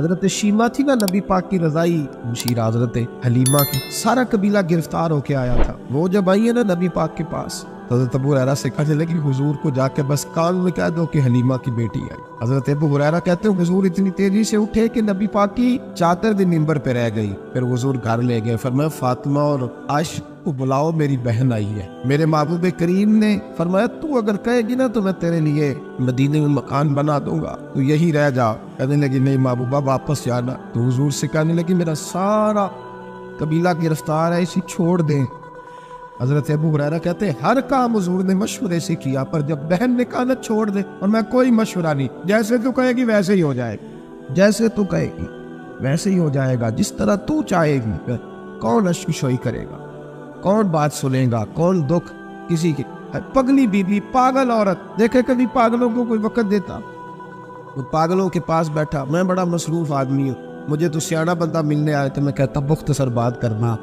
حضرت شیما تھی نا نبی پاک کی رضائی مشیر حضرت حلیمہ کی، سارا قبیلہ گرفتار ہو کے آیا تھا۔ وہ جب آئی ہے نا نبی پاک کے پاس، حضرت ابو ہریرہ سے کہنے لگی حضور کو جا کے بس کان میں کہہ دو کہ حلیمہ کی بیٹی آئی۔ حضرت ابو ہریرہ کہتے ہیں حضور اتنی تیزی سے اٹھے کہ نبی پاک کی چادر بھی ممبر پہ رہ گئی۔ پھر حضور گھر لے گئے، فرمایا فاطمہ اور عائشہ کو بلاؤ، میری بہن آئی ہے۔ میرے محبوب کریم نے فرمایا تو اگر کہے گی نا تو میں تیرے لیے مدینے میں مکان بنا دوں گا، تو یہی رہ جا۔ کہنے لگی نہیں محبوبہ واپس جانا۔ تو حضور سے کہنے لگی میرا سارا قبیلہ گرفتار ہے، اسے چھوڑ دیں۔ حضرت ابو ہریرہ کہتے ہیں ہر کام حضور نے مشورے سے کیا، پر جب بہن نے کہا نہ چھوڑ دے، اور میں کوئی مشورہ نہیں، جیسے تو کہے گی ویسے ہی ہو جائے گا، جیسے تو کہے گی ویسے ہی ہو جائے گا، جس طرح تو چاہے گی۔ کون اشکشوئی کرے گا، کون بات سنے گا، کون دکھ کسی کی۔ پگلی بی بی، پاگل عورت، دیکھے کبھی پاگلوں کو کوئی وقت دیتا؟ وہ پاگلوں کے پاس بیٹھا، میں بڑا مصروف آدمی ہوں، مجھے تو سیاڑا بندہ ملنے آئے تو میں کہتا مختصر بات کرنا۔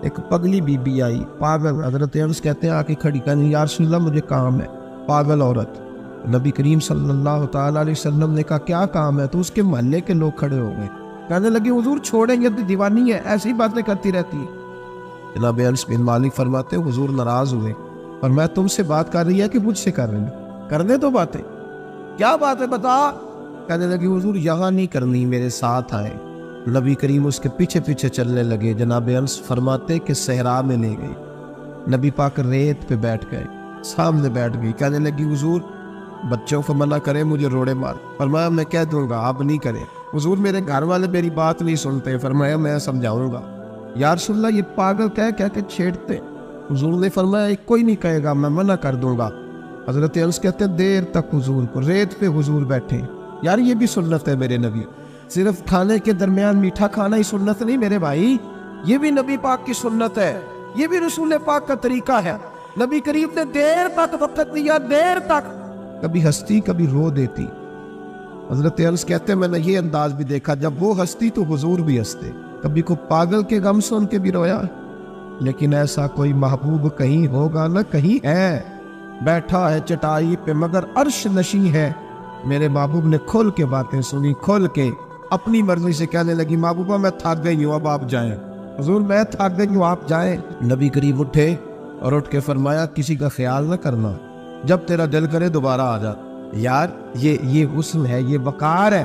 ایک پگلی بی بی آئی، پاگل، حضرت انس کہتے ہیں آ کے کھڑی، کہنے یا رسول اللہ مجھے کام ہے۔ پاگل عورت، نبی کریم صلی اللہ تعالیٰ علیہ وسلم نے کہا کیا کام ہے؟ تو اس کے محلے کے لوگ کھڑے ہو گئے، کہنے لگے حضور چھوڑیں گے تو دیوانی ہے، ایسی باتیں کرتی رہتی ہے۔ جناب انس بن مالک فرماتے ہیں حضور ناراض ہوئے، اور میں تم سے بات کر رہی ہے کہ مجھ سے کر رہی ہوں؟ کرنے تو باتیں، کیا بات ہے بتا؟ کہنے لگی حضور یہاں نہیں کرنی، میرے ساتھ آئے۔ نبی کریم اس کے پیچھے پیچھے چلنے لگے۔ جناب انس فرماتے کہ صحرا میں لے گئی، نبی پاک ریت پہ بیٹھ گئے، سامنے بیٹھ گئی، کہنے لگی حضور بچوں کو منع کرے مجھے روڑے مار۔ فرمایا میں کہہ دوں گا، آپ نہیں کریں۔ حضور میرے گھر والے میری بات نہیں سنتے، فرمایا میں سمجھاؤں گا۔ یا رسول اللہ یہ پاگل کہہ کے چھیڑتے۔ حضور نے فرمایا کوئی نہیں کہے گا، میں منع کر دوں گا۔ حضرت انس کہتے دیر تک حضور کو ریت پہ حضور بیٹھے۔ یار یہ بھی سنت ہے میرے نبی، صرف کھانے کے درمیان میٹھا کھانا ہی سنت نہیں میرے بھائی، یہ بھی نبی پاک کی سنت ہے، یہ بھی رسول پاک کا طریقہ ہے۔ نبی کریم نے دیر تک وقت دیا، دیر تک، کبھی ہستی کبھی رو دیتی۔ حضرت انس کہتے ہیں میں نے یہ انداز بھی دیکھا، جب وہ ہستی تو حضور بھی ہنستے، کبھی کو پاگل کے غم سن کے بھی رویا۔ لیکن ایسا کوئی محبوب کہیں ہوگا نہ کہیں ہے، بیٹھا ہے چٹائی پہ مگر عرش نشیں ہے۔ میرے محبوب نے کھول کے باتیں سنی، کھول کے اپنی مرضی سے کہنے لگی محبوبہ میں تھک گئی ہوں، اب آپ جائیں۔ حضور میں تھک گئی ہوں، آپ جائیں۔ نبی کریم اٹھے اور اٹھ کے فرمایا کسی کا خیال نہ کرنا، جب تیرا دل کرے دوبارہ آ جا۔ یار یہ حسن ہے، یہ وقار ہے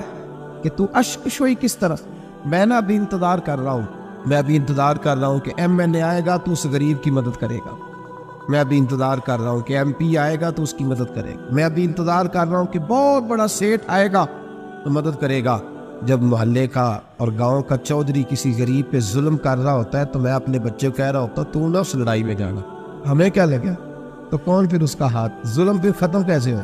کہ تو اشک شوئی کس طرف۔ میں نا ابھی انتظار کر رہا ہوں، میں ابھی انتظار کر رہا ہوں کہ ایم این اے آئے گا تو اس غریب کی مدد کرے گا، میں ابھی انتظار کر رہا ہوں کہ ایم پی آئے گا تو اس کی مدد کرے گا، میں ابھی انتظار کر رہا ہوں کہ بہت بڑا سیٹ آئے گا تو مدد کرے گا۔ جب محلے کا اور گاؤں کا چودھری کسی غریب پہ ظلم کر رہا ہوتا ہے تو میں اپنے بچے کو کہہ رہا ہوتا تو نہ اس لڑائی میں جانا، ہمیں کیا لگا؟ تو کون پھر اس کا ہاتھ؟ ظلم پھر ختم کیسے ہو؟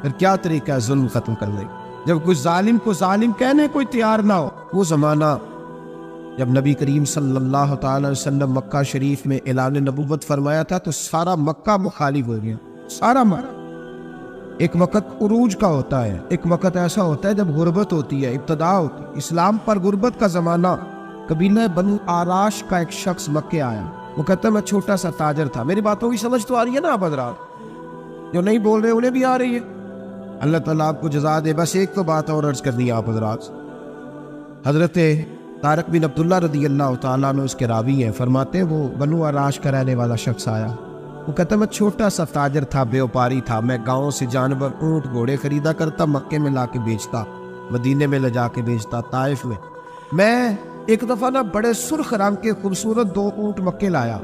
پھر کیا طریقہ ہے ظلم ختم کرنے؟ جب کوئی ظالم کو ظالم کہنے کوئی تیار نہ ہو۔ وہ زمانہ جب نبی کریم صلی اللہ تعالی وسلم مکہ شریف میں اعلان نبوت فرمایا تھا تو سارا مکہ مخالف ہو گیا، سارا مکہ۔ ایک وقت عروج کا ہوتا ہے، ایک وقت ایسا ہوتا ہے جب غربت ہوتی ہے، ابتدا ہوتی ہے۔ اسلام پر غربت کا زمانہ، قبیلہ بنو آراش کا ایک شخص مکے آیا، وہ کہتا ہے میں چھوٹا سا تاجر تھا۔ میری باتوں کی سمجھ تو آ رہی ہے نا آپ حضرات؟ جو نہیں بول رہے انہیں بھی آ رہی ہے، اللہ تعالیٰ آپ کو جزا دے۔ بس ایک تو بات اور عرض کرنی ہے آپ حضرات۔ حضرت طارق بن عبداللہ رضی اللہ تعالیٰ عنہ اس کے راوی ہیں، فرماتے ہیں وہ بنو آراش کا رہنے والا شخص آیا، وہ کہتا میں چھوٹا سا تاجر تھا، بیوپاری تھا، میں گاؤں سے جانور اونٹ گھوڑے خریدا کرتا، مکے میں لا کے بیچتا، مدینے میں لے جا کے بیچتا، طائف میں۔ میں ایک دفعہ نا بڑے سرخ رنگ کے خوبصورت 2 اونٹ مکے لایا۔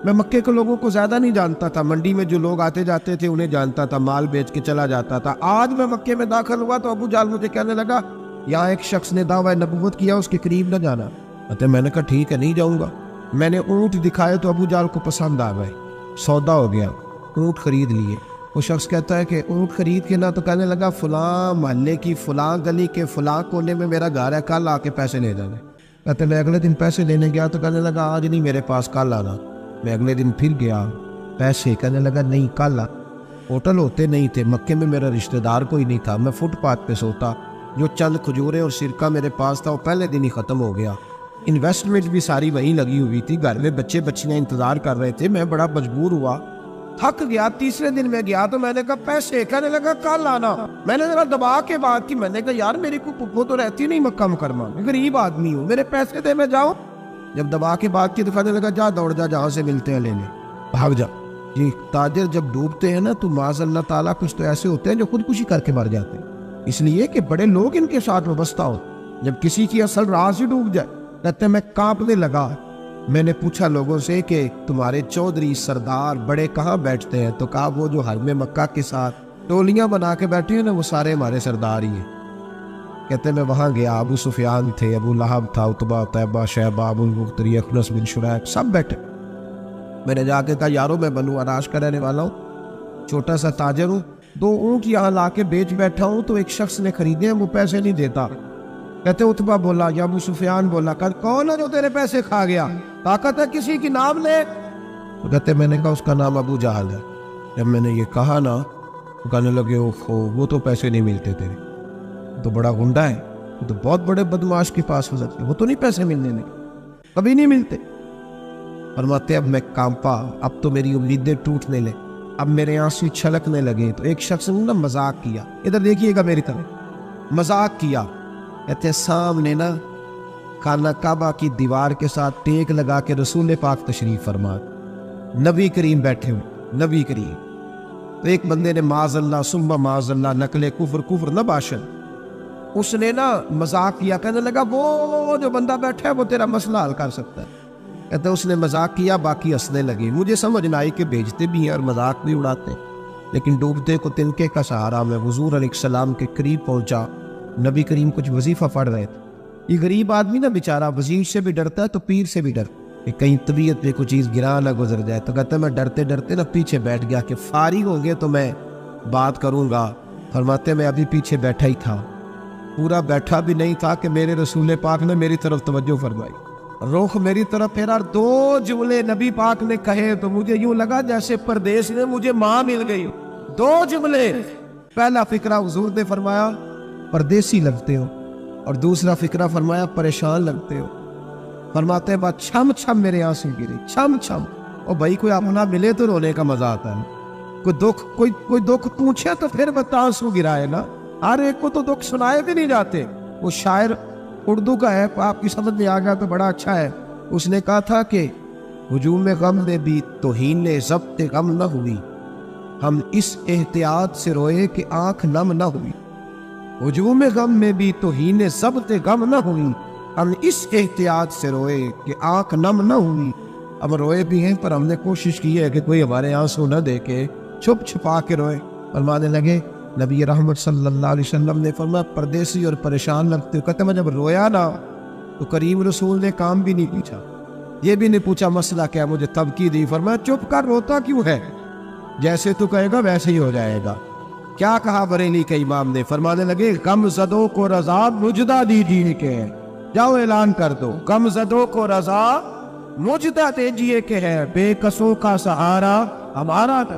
میں مکے کے لوگوں کو زیادہ نہیں جانتا تھا، منڈی میں جو لوگ آتے جاتے تھے انہیں جانتا تھا، مال بیچ کے چلا جاتا تھا۔ آج میں مکے میں داخل ہوا تو ابو جہل مجھے کہنے لگا یہاں ایک شخص نے دعویٰ نبوت کیا، اس کے قریب نہ جانا۔ میں نے کہا ٹھیک ہے نہیں جاؤں گا۔ میں نے اونٹ دکھائے تو ابو جہل کو پسند آ گئے، سودا ہو گیا، اونٹ خرید لیے۔ وہ شخص کہتا ہے کہ اونٹ خرید کے نہ تو کہنے لگا فلاں محلے کی فلاں گلی کے فلاں کونے میں میرا گھر ہے، کل آ کے پیسے لے جانے۔ کہتے میں اگلے دن پیسے لینے گیا تو کہنے لگا آج نہیں میرے پاس، کل آنا۔ میں اگلے دن پھر گیا، پیسے، کہنے لگا نہیں کل آ۔ ہوٹل ہوتے نہیں تھے، مکے میں میرا رشتہ دار کوئی نہیں تھا، میں فٹ پاتھ پہ سوتا، جو چند کھجوریں اور سرکہ میرے پاس تھا وہ پہلے دن ہی ختم ہو گیا۔ انویسٹمنٹ بھی ساری وہیں لگی ہوئی تھی، گھر میں بچے بچیاں انتظار کر رہے تھے، میں بڑا مجبور ہوا تھک گیا، تیسرے دن میں گیا تو میں نے کہا پیسے، کہنے لگا کل آنا۔ میں نے ذرا دبا کے بات کی، میں نے کہا یار میری کو پھپھو تو رہتی نہیں مکہ مکرمہ میں، غریب آدمی ہوں، میرے پیسے دے میں جاؤں۔ جب دبا کے بات کی تو کہنے لگا جا دوڑ جا، جہاں سے ملتے ہیں لے لے، بھاگ جا۔ یہ تاجر جب ڈوبتے ہیں نا تو معاذ اللہ تعالیٰ کچھ تو ایسے ہوتے ہیں جو خودکشی کر کے مر جاتے ہیں، اس لیے کہ بڑے لوگ ان کے ساتھ وابستہ ہو۔ جب کسی کی اصل راز ہی ڈوب جائے، کہتے میں کانپنے لگا۔ میں نے پوچھا لوگوں سے کہ تمہارے چودھری سردار بڑے کہاں بیٹھتے ہیں؟ تو کہا وہ جو حرم مکہ کے ساتھ ٹولیاں بنا کے بیٹھے ہیں نا، وہ سارے ہمارے سردار ہی ہیں۔ کہتے میں وہاں گیا، ابو سفیان تھے، ابو لہب تھا، عتبہ، طیبہ، شیبہ، ابو المختری، اخنس بن شریح، سب بیٹھے۔ میں نے جا کے کہا یارو میں بنو عراش کا رہنے والا ہوں، چھوٹا سا تاجر ہوں، 2 اونٹ یہاں لا کے بیچ بیٹھا ہوں تو ایک شخص نے خریدے ہیں، وہ پیسے نہیں دیتا۔ کہتے عتبہ بولا یا ابو سفیان بولا، کون ہے جو تیرے پیسے کھا گیا؟ طاقت ہے کسی کی نام لے؟ تو کہتے میں نے کہا اس کا نام ابو جہل ہے۔ جب میں نے یہ کہا نا تو کہنے لگے وہ تو پیسے نہیں ملتے تیرے، تو بڑا گنڈا ہے، وہ تو بہت بڑے بدمعاش کے پاس ہو سکتے، وہ تو نہیں پیسے ملنے لگے، کبھی نہیں ملتے۔ فرماتے اب میں کانپا، اب تو میری امیدیں ٹوٹنے لے، اب میرے آنسو چھلکنے لگے۔ تو ایک شخص نے نا مذاق کیا، ادھر دیکھیے گا میری طرف، مذاق کیا۔ کہتے سامنے نا خانہ کعبہ کی دیوار کے ساتھ ٹیک لگا کے رسول پاک تشریف فرما، نبی کریم بیٹھے ہوئے، نبی کریم۔ تو ایک بندے نے معاذ اللہ ثم معاذ اللہ نقل کفر نہ باشد، اس نے نا مذاق کیا، کہنے لگا وہ جو بندہ بیٹھا ہے وہ تیرا مسئلہ حل کر سکتا ہے۔ کہتے اس نے مذاق کیا، باقی ہنسنے لگے۔ مجھے سمجھ نہ آئی کہ بھیجتے بھی ہیں اور مذاق بھی اڑاتے ہیں، لیکن ڈوبتے کو تنکے کا سہارا میں حضور علیہ السلام کے قریب پہنچا۔ نبی کریم کچھ وظیفہ پڑھ رہے تھے۔ یہ غریب آدمی نا بیچارہ وزیر سے بھی ڈرتا ہے تو پیر سے بھی ڈرتا کہ کہیں طبیعت پہ کوئی چیز گرا نہ گزر جائے۔ تو کہتا ہے میں ڈرتے ڈرتے نا پیچھے بیٹھ گیا کہ فارغ ہوں گے تو میں بات کروں گا۔ فرماتے میں ابھی پیچھے بیٹھا ہی تھا، پورا بیٹھا بھی نہیں تھا کہ میرے رسول پاک نے میری طرف توجہ فرمائی، رخ میری طرف پھیرا، 2 جملے نبی پاک نے کہے تو مجھے یوں لگا جیسے پردیس نے مجھے ماں مل گئی۔ 2 جملے، پہلا فقرہ حضور نے فرمایا پردیسی لگتے ہو، اور دوسرا فقرہ فرمایا پریشان لگتے ہو۔ فرماتے ہیں بات چھم چھم میرے آنسو گرے، چھم چھم۔ اور بھائی کوئی اپنا ملے تو رونے کا مزہ آتا ہے، کوئی دکھ پوچھے تو پھر بتا آنسو گرائے نا، ہر ایک کو تو دکھ سنائے بھی نہیں جاتے۔ وہ شاعر اردو کا ہے، آپ کی سمجھ میں آ گیا تو بڑا اچھا ہے۔ اس نے کہا تھا کہ ہجوم غم میں بھی توہین ضبط غم نہ ہوئی، ہم اس احتیاط سے روئے کہ آنکھ نم نہ ہوئی۔ ہجوم غم میں بھی توہین ضبط غم نہ ہوئی، ہم اس احتیاط سے روئے کہ آنکھ نم نہ ہوئی۔ اب روئے بھی ہیں پر ہم نے کوشش کی ہے کہ کوئی ہمارے آنسو نہ دیکھے، چھپ چھپا کے روئے۔ فرمانے لگے نبی رحمت صلی اللہ علیہ وسلم نے فرمایا پردیسی اور پریشان لگتے ہو۔ کہتے میں جب رویا نا تو کریم رسول نے کام بھی نہیں پوچھا، یہ بھی نہیں پوچھا مسئلہ کیا، مجھے تبکی دی۔ فرمایا چپ کر، روتا کیوں ہے؟ جیسے تو کہے گا ویسے ہی ہو جائے گا۔ کیا کہا بریلی کے امام نے؟ فرمانے لگے غم زدوں کو رضا مجدہ دیجیے کہ ہے، جاؤ اعلان کر دو، غم زدوں کو رضا مجدہ دیجیے کہ ہے، بے کسوں کا سہارا ہمارا ہے۔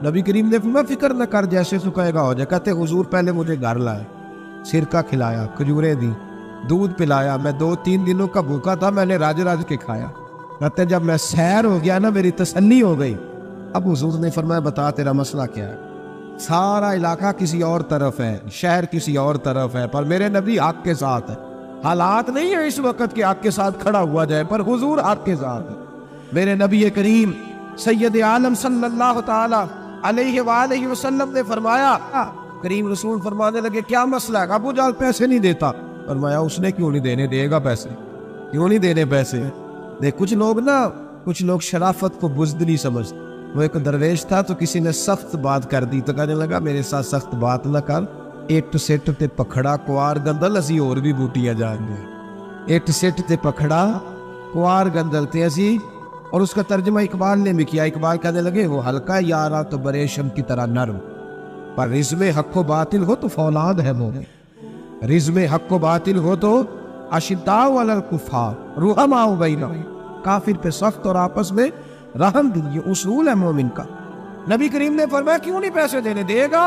نبی کریم نے فرمایا فکر نہ کر، جیسے تو کہے گا ہو جائے۔ کہتے حضور پہلے مجھے گھر لائے، سرکہ کھلایا، کھجوریں دی، دودھ پلایا، میں 2-3 دنوں کا بھوکا تھا، میں نے راج کے کھایا۔ کہتے جب میں سیر ہو گیا نا میری تسلی ہو گئی۔ اب حضور نے فرمایا بتا تیرا مسئلہ کیا ہے؟ سارا علاقہ کسی اور طرف ہے، شہر کسی اور طرف ہے، پر میرے نبی حق کے ساتھ ہے۔ حالات نہیں ہے اس وقت کہ حق کے ساتھ کھڑا ہوا جائے، پر حضور حق کے ساتھ ہے۔ میرے نبی کریم سید عالم صلی اللہ تعالی علیہ وآلہ وسلم نے فرمایا، کریم رسول فرمانے لگے کیا مسئلہ ہے؟ ابو جہل پیسے نہیں دیتا۔ فرمایا اس نے کیوں نہیں دینے، دے گا پیسے، کیوں نہیں دینے پیسے؟ دیکھ کچھ لوگ شرافت کو بزدلی سمجھتے۔ وہ ایک درویش تھا تو کسی نے سخت بات کر دی تو کہنے لگا میرے ساتھ سخت بات نہ کر، ایٹ سیٹ تے پکھڑا کوار گندل اسی اور بھی بوٹیاں جان گے، ایٹ سیٹ تے پکھڑا کوار گندل تے اسی۔ اور اس کا ترجمہ اقبال نے بھی کیا۔ اقبال کہنے لگے وہ ہلکا یارا تو بریشم کی طرح نرم، پر رزم حق و باطل ہو تو فولاد ہے مومن، رزم حق و باطل ہو تو اشداء علی الکفار رحماء بینہم، کافر پہ سخت اور آپس میں رحم دل، یہ اصول ہے مومن کا۔ نبی کریم نے فرمایا کیوں نہیں پیسے دینے، دے گا۔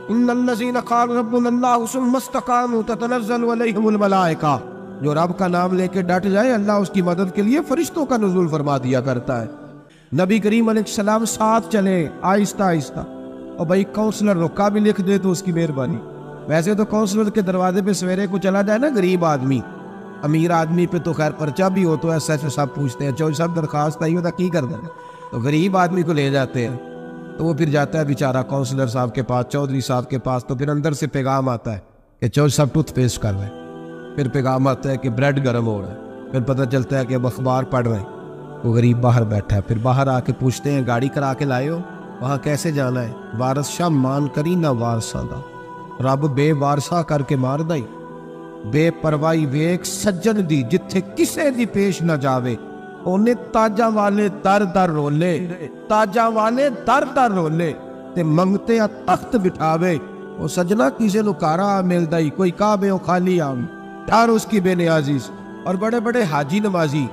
ان الذین قالوا ربنا اللہ ثم استقاموا تتنزل علیہم الملائکہ، جو رب کا نام لے کے ڈٹ جائے اللہ اس کی مدد کے لیے فرشتوں کا نزول فرما دیا کرتا ہے۔ نبی کریم علیہ السلام ساتھ چلے آہستہ آہستہ، اور بھائی کونسلر رکا بھی لکھ دے تو اس کی مہربانی۔ ویسے تو کونسلر کے دروازے پہ سویرے کو چلا جائے نا غریب آدمی، امیر آدمی پہ تو خیر پرچہ بھی ہو تو ایسا ایسا سب پوچھتے ہیں، چوہدری صاحب درخواست آئی ہوتا کی کر دیں، تو غریب آدمی کو لے جاتے ہیں، تو وہ پھر جاتا ہے بیچارہ کونسلر صاحب کے پاس، چودھری صاحب کے پاس، تو پھر اندر سے پیغام آتا ہے کہ چودھری صاحب ٹوتھ پیسٹ کر رہے ہیں، پھر پیغام آتا ہے کہ بریڈ گرم ہو رہا ہے، پھر پتہ چلتا ہے کہ اب اخبار پڑھ رہے ہیں۔ وہ غریب باہر بیٹھا ہے، پھر باہر آ کے پوچھتے ہیں گاڑی کرا کے لائے ہو، وہاں کیسے جانا ہے؟ وارث شاہ مان کری نہ وارثاں دا، رب بے وارثا کر کے مار دائی، بے پروائی ویک سجن دی جتھے کسے دی پیش نہ جاوے، اونے تاجاں والے در در رولے، تاجاں والے در در رولے تے منگتے تخت بٹھاوے، وہ سجنا کسے نو کارا مل دائی، کوئی کعبے او خالی آم ڈار اس کی بے نیازی۔ اور بڑے بڑے حاجی نمازی،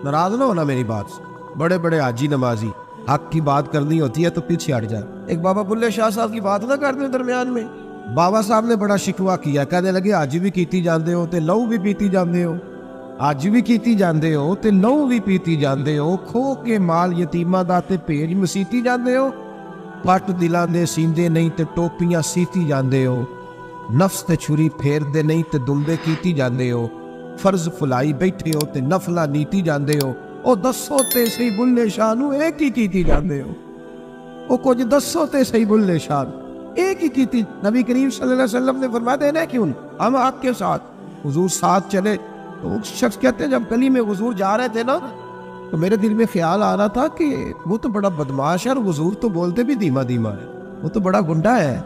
ناراض نہ ہونا میری بات سے، بڑے بڑے حاجی نمازی حق کی بات کرنی ہوتی ہے تو پیچھے ہٹ جائے۔ ایک بابا بلے شاہ صاحب کی بات نہ کرتے درمیان میں، بابا صاحب نے بڑا شکوہ کیا، کہنے لگے آج بھی کیتی جاندے ہو تے لہو بھی پیتی جاندے ہو، آج بھی کیتی جاندے ہو تے لہو بھی پیتی جاندے ہو، کھو کے مال یتیماں دا تے بھیج مسیتی جاندے ہو، پٹ دلاں دے سیندے نہیں تے ٹوپیاں سیتی جاندے ہو، نفس تے چھری پھیر دے نہیں تے دمبے کیتی جاندے ہو، فرض فلائی بیٹھے ہو تے نفلہ نیتی جاندے ہو، او دسو تے سی بلے شاہ نو ایک ہی کیتی جاندے ہو، او کچھ دسو تے سی بلے شاہ ایک ہی کیتی۔ نبی کریم صلی اللہ علیہ وسلم نے فرمایا دینا کیوں ہم آپ کے ساتھ، حضور ساتھ چلے۔ تو وہ شخص کہتے ہیں جب گلی میں حضور جا رہے تھے نا تو میرے دل میں خیال آ رہا تھا کہ وہ تو بڑا بدماش ہے اور حضور تو بولتے بھی دھیما دھیما ہے، وہ تو بڑا گنڈا ہے،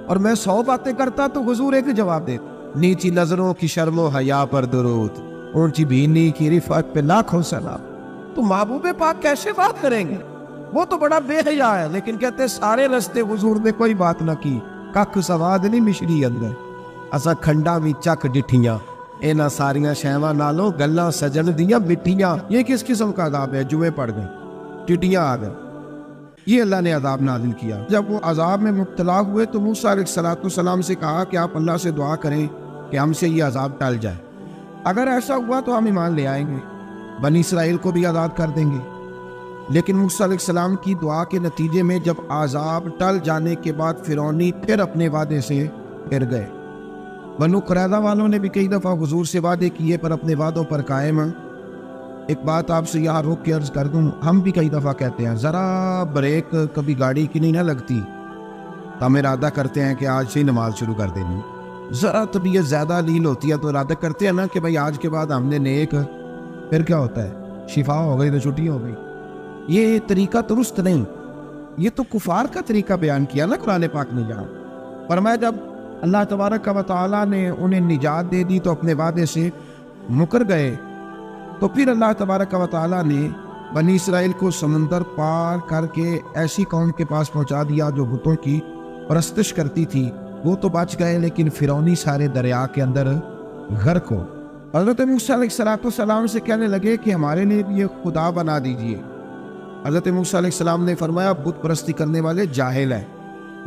اور میں 100 باتیں کرتا تو حضور ایک جواب دیتے، نیچی نظروں کی شرم و حیا پر درود، اونچی بینی کی رفعت پہ لاکھوں سلام۔ تو محبوب پاک کیسے بات کریں گے؟ وہ تو بڑا بے حیا ہے، لیکن کہتے سارے رستے حضور نے کوئی بات نہ کی، کک سواد نہیں مشری اندر، اسا کھنڈا بھی چک ڈٹھیاں، اینا ساریاں شہواں نالوں گلاں سجن دیاں مٹھیاں۔ یہ کس قسم کا عذاب ہے؟ جوئے پڑ گئے، ٹٹیاں آ گئے، یہ اللہ نے عذاب نازل کیا۔ جب وہ عذاب میں مبتلا ہوئے تو موسیٰ علیہ السلام سے کہا کہ آپ اللہ سے دعا کریں کہ ہم سے یہ عذاب ٹل جائے، اگر ایسا ہوا تو ہم ایمان لے آئیں گے، بنی اسرائیل کو بھی آزاد کر دیں گے۔ لیکن موسیٰ علیہ السلام کی دعا کے نتیجے میں جب عذاب ٹل جانے کے بعد فرعونی پھر اپنے وعدے سے پھر گئے۔ بنو قریظہ والوں نے بھی کئی دفعہ حضور سے وعدے کیے پر اپنے وعدوں پر قائم ہیں۔ ایک بات آپ سے یہاں روک کے عرض کر دوں، ہم بھی کئی دفعہ کہتے ہیں ذرا بریک کبھی گاڑی کی نہیں نہ لگتی تو ہم ارادہ کرتے ہیں کہ آج سے ہی نماز شروع کر دینی، ذرا طبیعت زیادہ لیل ہوتی ہے تو ارادہ کرتے ہیں نا کہ بھائی آج کے بعد ہم نے نیک، پھر کیا ہوتا ہے شفا ہو گئی تو چھٹی ہو گئی۔ یہ طریقہ درست نہیں، یہ تو کفار کا طریقہ بیان کیا نا قرآن پاک نے جہاں فرمایا جب اللہ تبارک و تعالیٰ نے انہیں نجات دے دی تو اپنے وعدے سے مکر گئے، تو پھر اللہ تبارک و تعالیٰ نے بنی اسرائیل کو سمندر پار کر کے ایسی قوم کے پاس پہنچا دیا جو بتوں کی پرستش کرتی تھی، وہ تو بچ گئے لیکن فرعونی سارے دریا کے اندر غرق ہو۔ حضرت موسیٰ علیہ السلام سے کہنے لگے کہ ہمارے لیے بھی یہ خدا بنا دیجئے۔ حضرت موسیٰ علیہ السلام نے فرمایا بت پرستی کرنے والے جاہل ہیں۔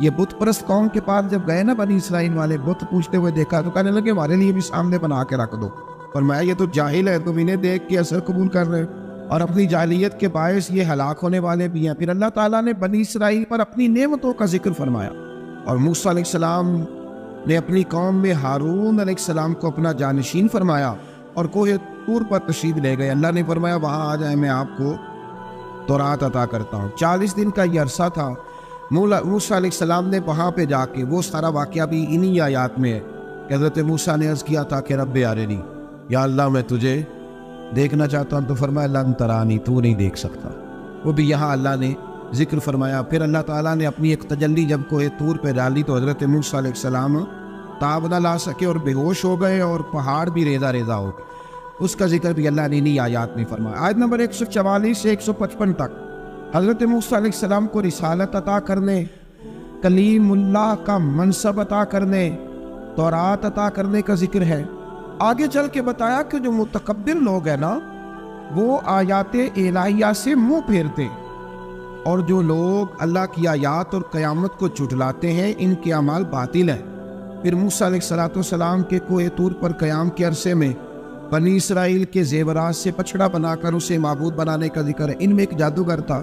یہ بت پرست قوم کے پاس جب گئے نا بنی اسرائیل والے، بت پوچھتے ہوئے دیکھا تو کہنے لگے ہمارے لیے بھی سامنے بنا کے رکھ دو۔ فرمایا یہ تو جاہل ہے، تم انہیں دیکھ کے اثر قبول کر رہے اور اپنی جاہلیت کے باعث یہ ہلاک ہونے والے بھی ہیں۔ پھر اللہ تعالیٰ نے بنی اسرائیل پر اپنی نعمتوں کا ذکر فرمایا، اور موسیٰ علیہ السلام نے اپنی قوم میں ہارون علیہ السلام کو اپنا جانشین فرمایا اور کوہ طور پر تشریف لے گئے۔ اللہ نے فرمایا وہاں آ جائیں، میں آپ کو تورات عطا کرتا ہوں۔ 40 دن کا یہ عرصہ تھا۔ موسیٰ علیہ السلام نے وہاں پہ جا کے، وہ سارا واقعہ بھی انہی آیات میں ہے کہ حضرت موسیٰ نے عرض کیا تھا کہ رب ارنی، یا اللہ میں تجھے دیکھنا چاہتا ہوں، تو فرمایا لن ترانی، تو نہیں دیکھ سکتا۔ وہ بھی یہاں اللہ نے ذکر فرمایا۔ پھر اللہ تعالیٰ نے اپنی ایک تجلی جب کوہ طور پہ ڈالی تو حضرت موسیٰ علیہ السلام تاب نہ لا سکے اور بے ہوش ہو گئے اور پہاڑ بھی ریزہ ریزہ ہو گئے۔ اس کا ذکر بھی اللہ نے انہی آیات میں فرمایا۔ آیت نمبر 144 سے 155 تک حضرت موسیٰ علیہ السلام کو رسالت عطا کرنے، کلیم اللہ کا منصب عطا کرنے، تورات عطا کرنے کا ذکر ہے۔ آگے چل کے بتایا کہ جو متکبر لوگ ہیں نا وہ آیات الہیہ سے منہ پھیرتے، اور جو لوگ اللہ کی آیات اور قیامت کو جھٹلاتے ہیں ان کے اعمال باطل ہیں۔ پھر موسیٰ علیہ السلام کے کوہ طور پر قیام کے عرصے میں بنی اسرائیل کے زیورات سے پچھڑا بنا کر اسے معبود بنانے کا ذکر ہے۔ ان میں ایک جادوگر تھا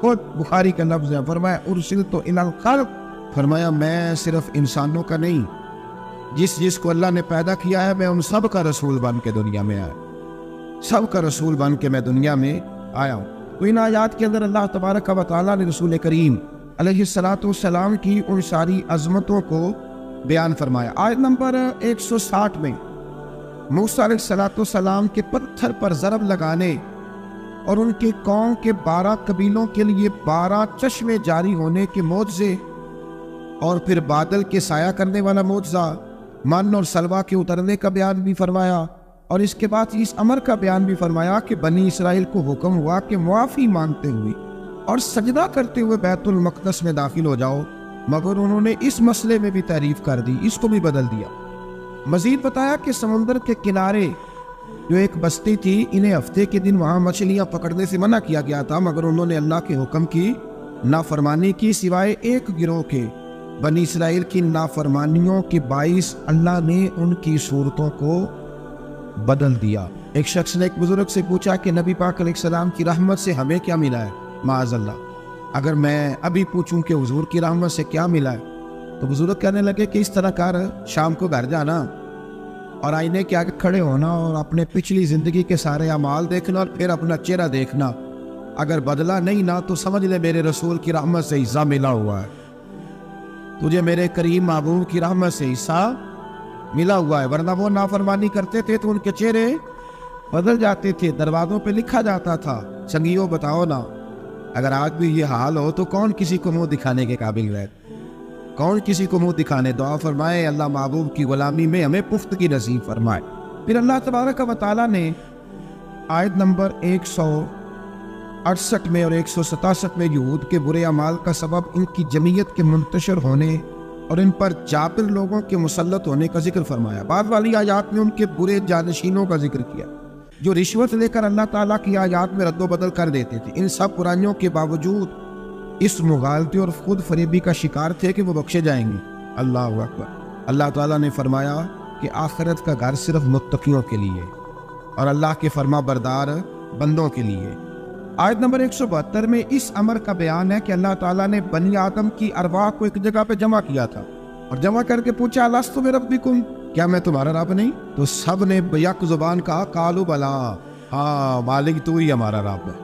خود بخاری کا لفظ ہے، فرمایا ارسلت الی الخلق، فرمایا میں صرف انسانوں کا نہیں، جس کو اللہ نے پیدا کیا ہے میں ان سب کا رسول بن کے دنیا میں آیا، سب کا رسول بن کے میں دنیا میں آیا ہوں. تو ان آیات کے اندر اللہ تبارک و تعالیٰ نے رسول کریم علیہ السلام کی ان ساری عظمتوں کو بیان فرمایا. آیت نمبر 160 میں موسیٰ علیہ السلام کے پتھر پر ضرب لگانے اور ان کی قوم کے 12 قبیلوں کے لیے 12 چشمے جاری ہونے کے معجزے، اور پھر بادل کے سایہ کرنے والا معجزہ، من اور سلوہ کے اترنے کا بیان بھی فرمایا، اور اس کے بعد اس امر کا بیان بھی فرمایا کہ بنی اسرائیل کو حکم ہوا کہ معافی مانگتے ہوئے اور سجدہ کرتے ہوئے بیت المقدس میں داخل ہو جاؤ، مگر انہوں نے اس مسئلے میں بھی تعریف کر دی، اس کو بھی بدل دیا. مزید بتایا کہ سمندر کے کنارے جو ایک بستی تھی، انہیں ہفتے کے دن وہاں مچھلیاں پکڑنے سے منع کیا گیا تھا، مگر انہوں نے اللہ کے حکم کی نافرمانی کی، سوائے ایک گروہ کے. بنی اسرائیل کی نافرمانیوں کے باعث اللہ نے ان کی صورتوں کو بدل دیا. ایک شخص نے ایک بزرگ سے پوچھا کہ نبی پاک علیہ السلام کی رحمت سے ہمیں کیا ملا ہے؟ معاذ اللہ، اگر میں ابھی پوچھوں کہ حضور کی رحمت سے کیا ملا ہے، تو بزرگ کہنے لگے کہ اس طرح کر، شام کو گھر جانا اور آئینے کے آگے کھڑے ہونا اور اپنے پچھلی زندگی کے سارے اعمال دیکھنا اور پھر اپنا چہرہ دیکھنا، اگر بدلا نہیں نہ تو سمجھ لے میرے رسول کی رحمت سے حصہ ملا ہوا ہے، تجھے میرے کریم محبوب کی رحمت سے حصہ ملا ہوا ہے. ورنہ وہ نافرمانی کرتے تھے تو ان کے چہرے بدل جاتے تھے، دروازوں پہ لکھا جاتا تھا. سنگیو بتاؤ نا، اگر آج بھی یہ حال ہو تو کون کسی کو منہ دکھانے کے قابل رہے؟ کون کسی کو منہ دکھانے؟ دعا فرمائے اللہ محبوب کی غلامی میں ہمیں پختگی نصیب فرمائے. پھر اللہ تبارک و تعالیٰ نے آیت نمبر 168 میں اور 167 میں یہود کے برے اعمال کا سبب ان کی جمعیت کے منتشر ہونے اور ان پر جابر لوگوں کے مسلط ہونے کا ذکر فرمایا. بعد والی آیات میں ان کے برے جانشینوں کا ذکر کیا جو رشوت لے کر اللہ تعالیٰ کی آیات میں رد و بدل کر دیتے تھے. ان سب برائیوں کے باوجود اس مغالطے اور خود فریبی کا شکار تھے کہ وہ بخشے جائیں گے. اللہ اکبر. اللہ تعالیٰ نے فرمایا کہ آخرت کا گھر صرف متقیوں کے لیے اور اللہ کے فرما بردار بندوں کے لیے. آیت نمبر 172 میں اس امر کا بیان ہے کہ اللہ تعالیٰ نے بنی آدم کی ارواح کو ایک جگہ پہ جمع کیا تھا اور جمع کر کے پوچھا الستُ بربکم، کیا میں تمہارا رب نہیں؟ تو سب نے بیک زبان کہا قالوا بلا، ہاں مالک تو ہی ہمارا رب ہے.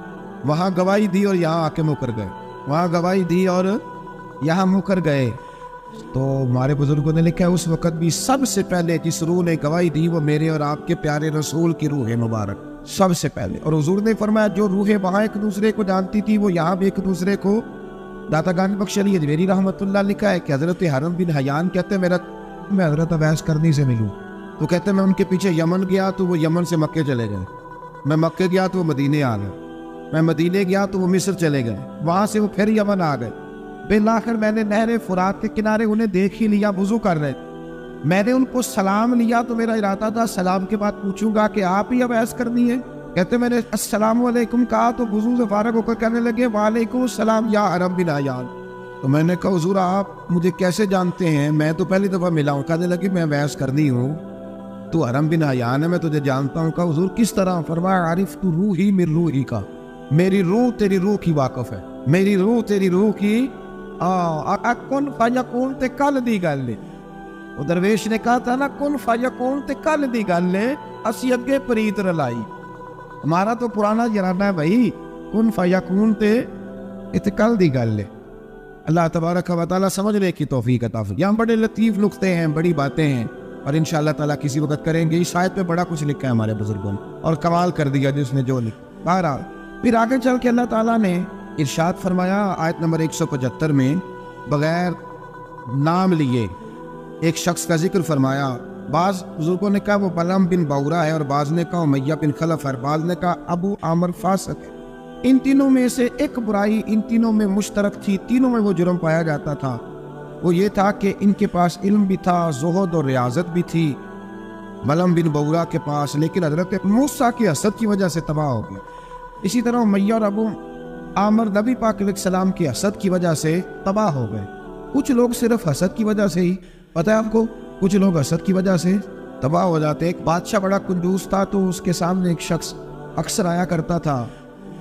وہاں گواہی دی اور یہاں آ کے مکر گئے، وہاں گواہی دی اور یہاں مکر گئے. تو ہمارے بزرگوں نے لکھا ہے اس وقت بھی سب سے پہلے جس روح نے گواہی دی وہ میرے اور آپ کے پیارے رسول کی روح مبارک سب سے پہلے. اور حضور نے فرمایا جو روحیں وہاں ایک دوسرے کو جانتی تھی وہ یہاں بھی ایک دوسرے کو. داتا گان بخش علی اجمیری رحمۃ اللہ لکھا ہے کہ حضرت حرم بن حیان کہتے میں حضرت اویس کرنی سے ملوں، تو کہتے میں ان کے پیچھے یمن گیا تو وہ یمن سے مکے چلے گئے، میں مکے گیا تو وہ مدینے آ گئے، میں مدینے گیا تو وہ مصر چلے گئے، وہاں سے وہ پھر یمن آ گئے. بالآخر میں نے نہر فرات کے کنارے انہیں دیکھ ہی لیا، وضو کر رہے. میں نے ان کو سلام لیا تو میرا ارادہ تھا سلام کے بعد پوچھوں گا کہ آپ ہی اویس کرنی ہے. کہتے میں نے السلام علیکم کہا تو وضو سے فارغ ہو کر کہنے لگے وعلیکم السلام یا حرم بن حیان. تو میں نے کہا حضور آپ مجھے کیسے جانتے ہیں؟ میں تو پہلی دفعہ ملا ہوں. کہنے لگے میں اویس کرنی ہوں، تو حرم بن حیان ہے، میں تجھے جانتا ہوں. کہا حضور کس طرح؟ فرمایا عارف تو روحی من روحی کا، میری روح تیری روح کی واقف ہے، میری روح تیری روح کی. کن فیکون تے کل دی گل ہے. وہ درویش نے کہا تھا نا کن فیکون تے کل دی گل ہے، اسی اگے پریت رلائی. ہمارا تو پرانا جرانہ ہے بھائی، کن فیکون تے کل دی گل ہے. اللہ تبارک و تعالیٰ سمجھنے کی توفیق عطا فرمائے. یہاں بڑے لطیف نقطے ہیں، بڑی باتیں ہیں، اور انشاءاللہ تعالیٰ کسی وقت کریں گے. اس آیت پہ بڑا کچھ لکھا ہے ہمارے بزرگوں نے اور کمال کر دیا جس نے جو لکھا. بہرحال پھر آگے چل کے اللہ تعالیٰ نے ارشاد فرمایا آیت نمبر 175 میں بغیر نام لیے ایک شخص کا ذکر فرمایا. بعض بزرگوں نے کہا وہ بلم بن بورا ہے، اور بعض نے کہا امیہ بن خلف ہے، بعض نے کہا ابو عامر فاسق ہے. ان تینوں میں سے ایک برائی ان تینوں میں مشترک تھی، تینوں میں وہ جرم پایا جاتا تھا. وہ یہ تھا کہ ان کے پاس علم بھی تھا، زہد اور ریاضت بھی تھی بلم بن بورا کے پاس، لیکن حضرت موسیٰ کی حسد کی وجہ سے تباہ ہو گیا. اسی طرح امیہ اور ابو عامر نبی پاک علیہ السلام کی حسد کی وجہ سے تباہ ہو گئے. کچھ لوگ صرف حسد کی وجہ سے ہی، پتہ ہے آپ کو، کچھ لوگ حسد کی وجہ سے تباہ ہو جاتے. ایک بادشاہ بڑا کنجوس تھا، تو اس کے سامنے ایک شخص اکثر آیا کرتا تھا،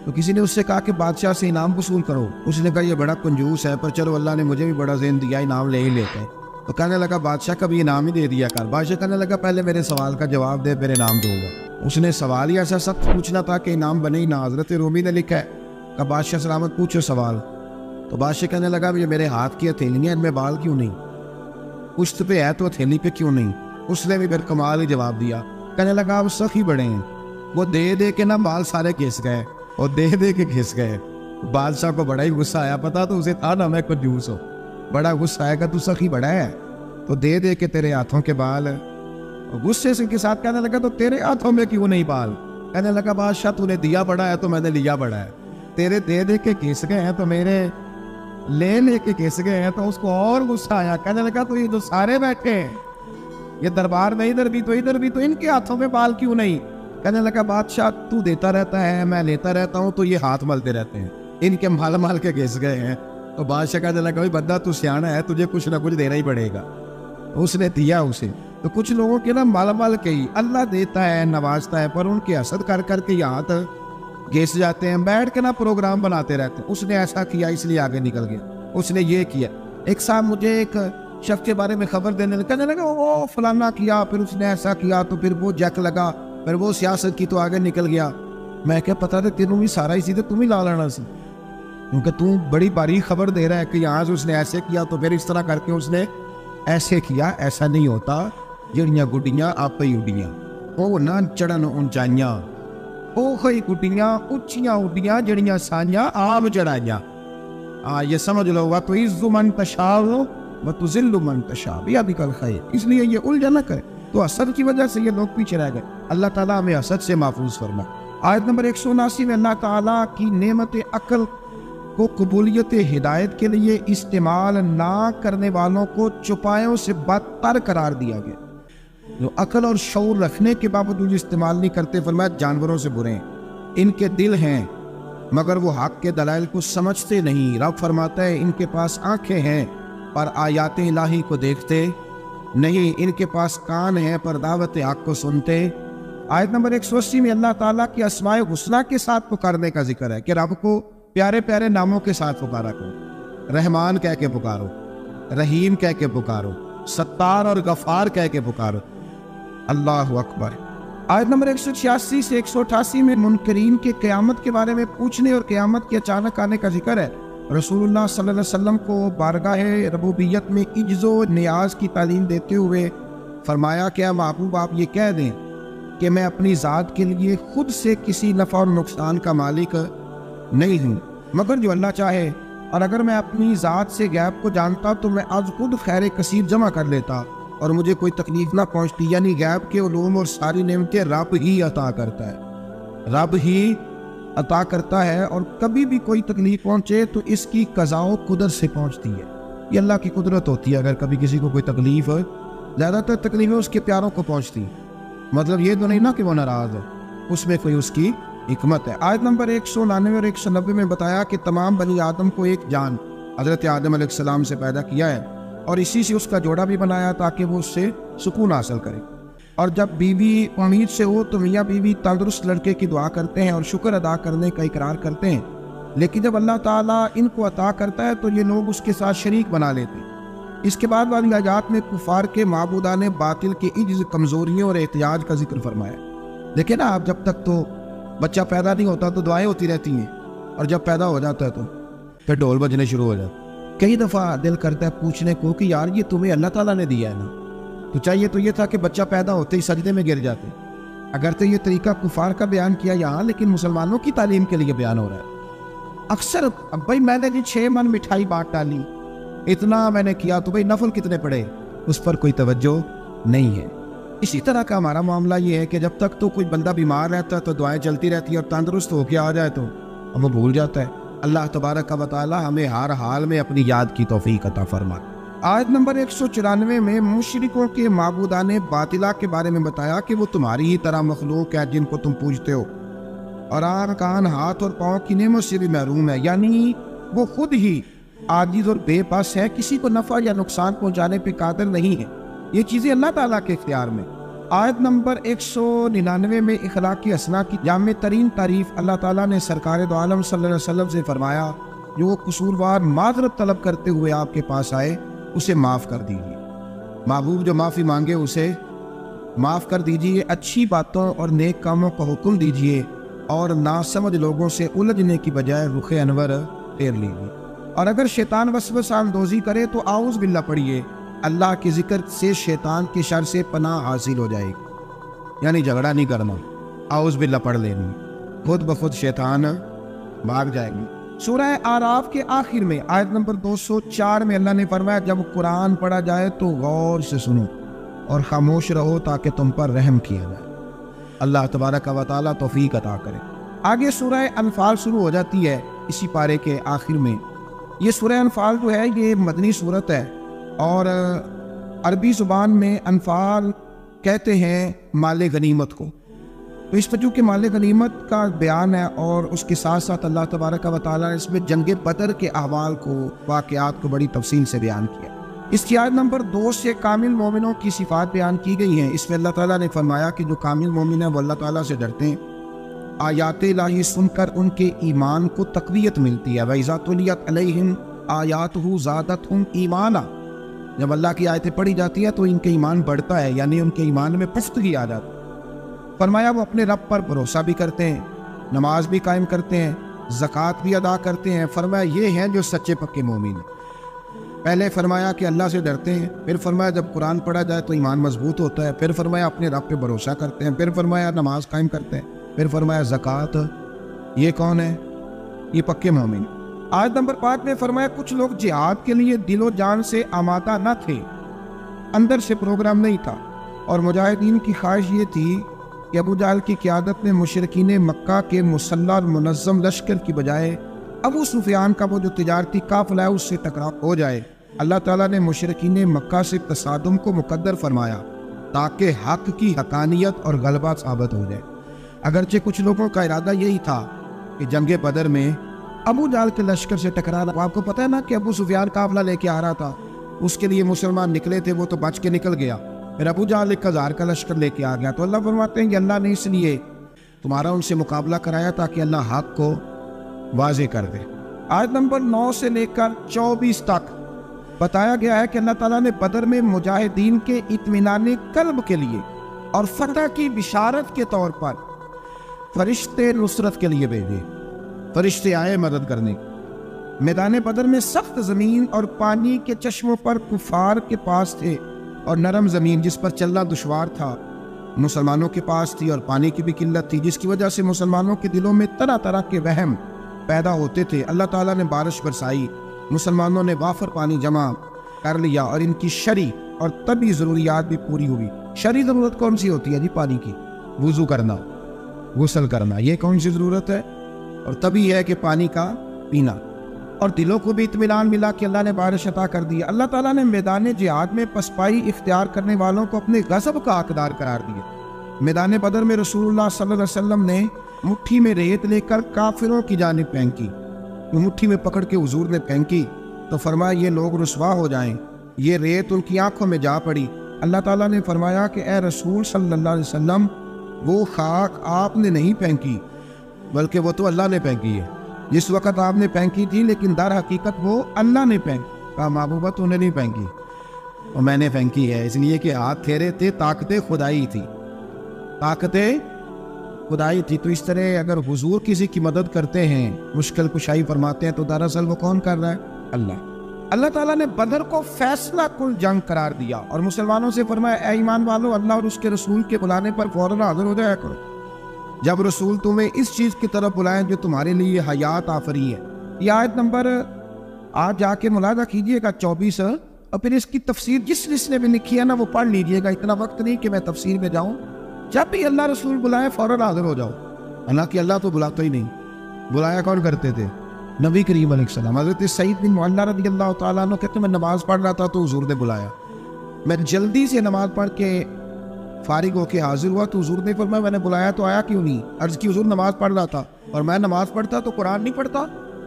تو کسی نے اس سے کہا کہ بادشاہ سے انعام وصول کرو. اس نے کہا یہ بڑا کنجوس ہے، پر چلو اللہ نے مجھے بھی بڑا ذہن دیا، انعام لے ہی لیتے ہیں. تو کہنے لگا بادشاہ کا بھی انعام ہی دے دیا کر. بادشاہ کہنے لگا پہلے میرے سوال کا جواب دے، پھر انعام دوں گا. اس نے سوال ہی ایسا سخت پوچھنا تھا کہ انعام بنے ہی نہ. حضرت رومی نے لکھا ہے کہ بادشاہ سلامت پوچھو سوال. تو بادشاہ کہنے لگا یہ میرے ہاتھ کی ہتھیلیاں، ان میں بال کیوں نہیں؟ پشت پہ ہے تو ہتھیلی پہ کیوں نہیں؟ اس نے بھی پھر کمال ہی جواب دیا. کہنے لگا آپ سخی بڑے ہیں، وہ دے دے کے نا بال سارے گھس گئے، اور دے دے کے گھس گئے. بادشاہ کو بڑا ہی غصہ آیا، پتا تو اسے تھا نا میں کنجوس ہوں. بڑا غصہ آئے گا تو سخی بڑا ہے تو دے دے کے تیرے ہاتھوں کے بال. غصے سے کے ساتھ کہنے لگا تو تیرے ہاتھوں میں کیوں نہیں بال؟ کہنے لگا بادشاہ تو نے دیا بڑا ہے تو میں نے لیا بڑا ہے. تیرے دے دے کے گھس گئے ہیں تو میرے لے لے کے گھس گئے ہیں. تو اس کو اور غصہ آیا. کہنے لگا تو یہ جو سارے بیٹھے ہیں یہ دربار میں ادھر بھی تو ان کے ہاتھوں میں بال کیوں نہیں؟ کہنے لگا بادشاہ تو دیتا رہتا ہے، میں لیتا رہتا ہوں، تو یہ ہاتھ ملتے رہتے ہیں، ان کے مال کے گھس گئے ہیں. تو بادشاہ کہنے لگا بھائی بندہ تو سیانا ہے، تجھے کچھ نہ کچھ دینا ہی پڑے گا. اس نے دیا اسے. تو کچھ لوگوں کے نا مال کے ہی اللہ دیتا ہے، نوازتا ہے، پر ان کے حسد کر کر کے یہ ہاتھ گھس جاتے ہیں. بیٹھ کے نا پروگرام بناتے رہتے ہیں، اس نے ایسا کیا اس لیے آگے نکل گیا، اس نے یہ کیا. ایک صاحب مجھے ایک شخص کے بارے میں خبر دینے لگا، کہنے لگا وہ فلانا کیا، پھر اس نے ایسا کیا، تو پھر وہ جک لگا، پھر وہ سیاست کی تو آگے نکل گیا. میں کیا پتا تھا تینوں بھی سارا اسی تھے، تم ہی لا لینا سی، کیونکہ تم بڑی باریک خبر دے رہا ہے کہ یہاں سے اس نے ایسے کیا تو پھر اس طرح کر کے اس نے ایسے کیا. ایسا نہیں ہوتا. جڑیاں گڈیاں آپ ہی اڈیاں، وہ نہ چڑھن اونچائیاں، وہ ہی گڈیاں اونچیاں اڈیاں، جڑیاں سائیاں آپ چڑھائیاں. یہ سمجھ لو وَتُعِزُّ مَن تَشَاءُ وَتُذِلُّ مَن تَشَاءُ بِيَدِكَ الْخَيْرُ. اس لیے یہ الجھا نہ کرے. تو حسد کی وجہ سے یہ لوگ پیچھے رہ گئے. اللہ تعالیٰ ہمیں حسد سے محفوظ فرمائے. آیت نمبر 179 میں اللہ تعالیٰ کی نعمت عقل کو قبولیت ہدایت کے لیے استعمال نہ کرنے والوں کو چوپایوں سے بدتر قرار دیا گیا. جو عقل اور شعور رکھنے کے باوجود استعمال نہیں کرتے، فرمایا جانوروں سے برے ہیں. ان کے دل ہیں مگر وہ حق کے دلائل کو سمجھتے نہیں. رب فرماتا ہے ان کے پاس آنکھیں ہیں پر آیات الہی کو دیکھتے نہیں، ان کے پاس کان ہیں پر دعوت حق کو سنتے. آیت نمبر 180 میں اللہ تعالیٰ کی اسماء حسنیٰ کے ساتھ پکارنے کا ذکر ہے کہ رب کو پیارے پیارے ناموں کے ساتھ پکارا کرو. رحمان کہہ کے پکارو، رحیم کہہ کے پکارو، ستار اور غفار کہہ کے پکارو. اللہ اکبر. آیت نمبر 186 سے 188 میں منکرین کے قیامت کے بارے میں پوچھنے اور قیامت کے اچانک آنے کا ذکر ہے. رسول اللہ صلی اللہ علیہ وسلم کو بارگاہ ربوبیت میں عجز و نیاز کی تعلیم دیتے ہوئے فرمایا کہ محبوب آپ یہ کہہ دیں کہ میں اپنی ذات کے لیے خود سے کسی نفع اور نقصان کا مالک نہیں ہوں مگر جو اللہ چاہے، اور اگر میں اپنی ذات سے غیب کو جانتا تو میں آج خود خیر کثیر جمع کر لیتا اور مجھے کوئی تکلیف نہ پہنچتی. یعنی غیب کے علوم اور ساری نعمتیں رب ہی عطا کرتا ہے، رب ہی عطا کرتا ہے، اور کبھی بھی کوئی تکلیف پہنچے تو اس کی قضاء و قدر سے پہنچتی ہے. یہ اللہ کی قدرت ہوتی ہے. اگر کبھی کسی کو کوئی تکلیف، زیادہ تر تکلیفیں اس کے پیاروں کو پہنچتی، مطلب یہ تو نہیں نا کہ وہ ناراض ہے، اس میں کوئی اس کی حکمت ہے. آیت نمبر 199 اور 190 میں بتایا کہ تمام بنی آدم کو ایک جان حضرت آدم علیہ السلام سے پیدا کیا ہے، اور اسی سے اس کا جوڑا بھی بنایا تاکہ وہ اس سے سکون حاصل کرے. اور جب بیوی امید سے ہو تو میاں بیوی تندرست لڑکے کی دعا کرتے ہیں اور شکر ادا کرنے کا اقرار کرتے ہیں. لیکن جب اللہ تعالیٰ ان کو عطا کرتا ہے تو یہ لوگ اس کے ساتھ شریک بنا لیتے ہیں. اس کے بعد والی آیات میں کفار کے معبودان باطل کے عجز، کمزوریوں اور احتیاج کا ذکر فرمایا. دیکھیں نا آپ، جب تک تو بچہ پیدا نہیں ہوتا تو دعائیں ہوتی رہتی ہیں، اور جب پیدا ہو جاتا ہے تو پھر ڈھول بجنے شروع ہو جاتے. کئی دفعہ دل کرتا ہے پوچھنے کو کہ یار یہ تمہیں اللہ تعالیٰ نے دیا ہے نا، تو چاہیے تو یہ تھا کہ بچہ پیدا ہوتے ہی سجدے میں گر جاتے. اگر تو یہ طریقہ کفار کا بیان کیا یہاں، لیکن مسلمانوں کی تعلیم کے لیے بیان ہو رہا ہے. اکثر بھائی میں نے 6 من مٹھائی بانٹ ڈالی، اتنا میں نے کیا، تو بھائی نفل کتنے پڑے، اس پر کوئی توجہ نہیں ہے. اسی طرح کا ہمارا معاملہ یہ ہے کہ جب تک تو کوئی بندہ بیمار رہتا ہے تو دعائیں چلتی رہتی ہیں، اور تندرست ہو کے آ جائے تو وہ بھول جاتا ہے. اللہ تبارک و تعالی ہمیں ہر حال میں اپنی یاد کی توفیق عطا فرمائے. آیت نمبر 194 میں مشرکوں کے معبودان باطلہ کے بارے میں بتایا کہ وہ تمہاری ہی طرح مخلوق ہے جن کو تم پوجتے ہو، اور آنکھ، کان، ہاتھ اور پاؤں کی نعمت سے بھی محروم ہے. یعنی وہ خود ہی عاجز اور بے بس ہے، کسی کو نفع یا نقصان پہنچانے پہ قادر نہیں ہے. یہ چیزیں اللہ تعالیٰ کے اختیار میں. آیت نمبر 199 میں اخلاقی اسنا کی جامع ترین تعریف اللہ تعالیٰ نے سرکار دو عالم صلی اللہ علیہ وسلم سے فرمایا، جو وہ قصوروار معذرت طلب کرتے ہوئے آپ کے پاس آئے اسے معاف کر دیجیے۔ محبوب جو معافی مانگے اسے معاف کر دیجیے، اچھی باتوں اور نیک کاموں کو حکم دیجیے، اور ناسمجھ لوگوں سے الجھنے کی بجائے رخ انور پھیر لیجیے۔ اور اگر شیطان وسوسہ اندوزی کرے تو اعوذ باللہ پڑھیے، اللہ کے ذکر سے شیطان کی شر سے پناہ حاصل ہو جائے گی، یعنی جھگڑا نہیں کرنا، اعوذ باللہ پڑھ لینی، خود بخود شیطان بھاگ جائے گی۔ سورہ اعراف کے آخر میں آیت نمبر 204 میں اللہ نے فرمایا، جب قرآن پڑھا جائے تو غور سے سنو اور خاموش رہو تاکہ تم پر رحم کیا جائے۔ اللہ تبارک و تعالیٰ توفیق عطا کرے۔ آگے سورہ انفال شروع ہو جاتی ہے اسی پارے کے آخر میں۔ یہ سورہ انفال جو ہے یہ مدنی صورت ہے، اور عربی زبان میں انفال کہتے ہیں مال غنیمت کو۔ تو اس وجہ کہ مال غنیمت کا بیان ہے، اور اس کے ساتھ ساتھ اللہ تبارک و تعالیٰ نے اس میں جنگ بدر کے احوال کو، واقعات کو بڑی تفصیل سے بیان کیا۔ اس کی آیت نمبر 2 سے کامل مومنوں کی صفات بیان کی گئی ہیں۔ اس میں اللہ تعالیٰ نے فرمایا کہ جو کامل مومن ہیں وہ اللہ تعالیٰ سے ڈرتے ہیں، آیات الہی سن کر ان کے ایمان کو تقویت ملتی ہے۔ وَإِذَا تُلِيَتْ عَلَيْهِمْ آیَاتُهُ زَادَتْهُمْ ایمانا، جب اللہ کی آیتیں پڑھی جاتی ہیں تو ان کے ایمان بڑھتا ہے، یعنی ان کے ایمان میں پختگی آ جاتی ہے۔ فرمایا وہ اپنے رب پر بھروسہ بھی کرتے ہیں، نماز بھی قائم کرتے ہیں، زکوٰۃ بھی ادا کرتے ہیں۔ فرمایا یہ ہیں جو سچے پکے مومن ہیں۔ پہلے فرمایا کہ اللہ سے ڈرتے ہیں، پھر فرمایا جب قرآن پڑھا جائے تو ایمان مضبوط ہوتا ہے، پھر فرمایا اپنے رب پہ بھروسہ کرتے ہیں، پھر فرمایا نماز قائم کرتے ہیں، پھر فرمایا زکوٰۃ۔ یہ کون ہے؟ یہ پکے مومن۔ آیت نمبر 5 میں فرمایا کچھ لوگ جہاد کے لیے دل و جان سے آمادہ نہ تھے، اندر سے پروگرام نہیں تھا، اور مجاہدین کی خواہش یہ تھی کہ ابو جہل کی قیادت میں مشرکین مکہ کے مسلح اور منظم لشکر کی بجائے ابو سفیان کا وہ جو تجارتی قافلہ ہے اس سے ٹکراؤ ہو جائے۔ اللہ تعالیٰ نے مشرکین مکہ سے تصادم کو مقدر فرمایا تاکہ حق کی حقانیت اور غلبہ ثابت ہو جائے۔ اگرچہ کچھ لوگوں کا ارادہ یہی تھا کہ جنگ بدر میں ابو جہل کے لشکر سے ٹکرانا، آپ کو پتہ ہے نا کہ ابو سفیان قافلہ لے کے آ رہا تھا، اس کے لیے مسلمان نکلے تھے، وہ تو بچ کے نکل گیا، پھر ابو جہل 1000 کا لشکر لے کے آ گیا۔ تو اللہ فرماتے ہیں کہ اللہ نے اس لیے تمہارا ان سے مقابلہ کرایا تاکہ اللہ حق کو واضح کر دے۔ آیت نمبر 9 سے لے کر 24 تک بتایا گیا ہے کہ اللہ تعالیٰ نے بدر میں مجاہدین کے اطمینان قلب کے لیے اور فتح کی بشارت کے طور پر فرشتے نصرت کے لیے بھیجے۔ فرشتے آئے مدد کرنے۔ میدان بدر میں سخت زمین اور پانی کے چشموں پر کفار کے پاس تھے، اور نرم زمین جس پر چلنا دشوار تھا مسلمانوں کے پاس تھی، اور پانی کی بھی قلت تھی، جس کی وجہ سے مسلمانوں کے دلوں میں طرح طرح کے وہم پیدا ہوتے تھے۔ اللہ تعالیٰ نے بارش برسائی، مسلمانوں نے وافر پانی جمع کر لیا، اور ان کی شرعی اور طبی ضروریات بھی پوری ہوئی۔ شرعی ضرورت کون سی ہوتی ہے جی؟ پانی کی، وضو کرنا، غسل کرنا، یہ کون سی ضرورت ہے؟ اور طبی ہے کہ پانی کا پینا۔ اور دلوں کو بھی اطمینان ملا کہ اللہ نے بارش عطا کر دی۔ اللہ تعالیٰ نے میدان جہاد میں پسپائی اختیار کرنے والوں کو اپنے غضب کا حقدار قرار دیا۔ میدان بدر میں رسول اللہ صلی اللہ علیہ وسلم نے مٹھی میں ریت لے کر کافروں کی جانب پھینکی، مٹھی میں پکڑ کے حضور نے پھینکی تو فرمایا یہ لوگ رسوا ہو جائیں، یہ ریت ان کی آنکھوں میں جا پڑی۔ اللہ تعالیٰ نے فرمایا کہ اے رسول صلی اللہ علیہ وسلم، وہ خاک آپ نے نہیں پھینکی بلکہ وہ تو اللہ نے پھینکی ہے۔ جس وقت آپ نے پھینکی تھی لیکن در حقیقت وہ اللہ نے پھینکی۔ کہا محبوبہ تو نے نہیں پھینکی، اور میں نے پھینکی ہے، اس لیے کہ ہاتھ تھیرے تھے، طاقت خدائی تھی، طاقت خدائی تھی۔ تو اس طرح اگر حضور کسی کی مدد کرتے ہیں، مشکل کشائی فرماتے ہیں، تو دراصل وہ کون کر رہا ہے؟ اللہ۔ اللہ تعالیٰ نے بدر کو فیصلہ کل جنگ قرار دیا، اور مسلمانوں سے فرمایا اے ایمان والو، اللہ اور اس کے رسول کے بلانے پر فوراً حاضر ہو جایا کرو جب رسول تمہیں اس چیز کی طرف بلائیں جو تمہارے لیے حیات آفری ہے۔ یہ آیت نمبر آج جا کے ملاحظہ کیجئے گا 24، اور پھر اس کی تفسیر جس نے بھی لکھی ہے نا وہ پڑھ لیجئے گا۔ اتنا وقت نہیں کہ میں تفسیر میں جاؤں، جب بھی اللہ رسول بلائے فوراً حاضر ہو جاؤ۔ حالانکہ اللہ تو بلاتا ہی نہیں، بلایا کون کرتے تھے؟ نبی کریم علیہ السلام۔ حضرت سعید بن معلہ رضی اللہ تعالیٰ عنہ کہتے ہیں میں نماز پڑھ رہا تھا تو حضور نے بلایا، میں جلدی سے نماز پڑھ کے فارغ ہو کے حاضر ہوا تو حضور نے فرمایا میں نے بلایا تو آیا کیوں نہیں؟ عرض کی حضور نماز پڑھ رہا تھا، اور میں نماز پڑھتا تو قرآن نہیں پڑھتا۔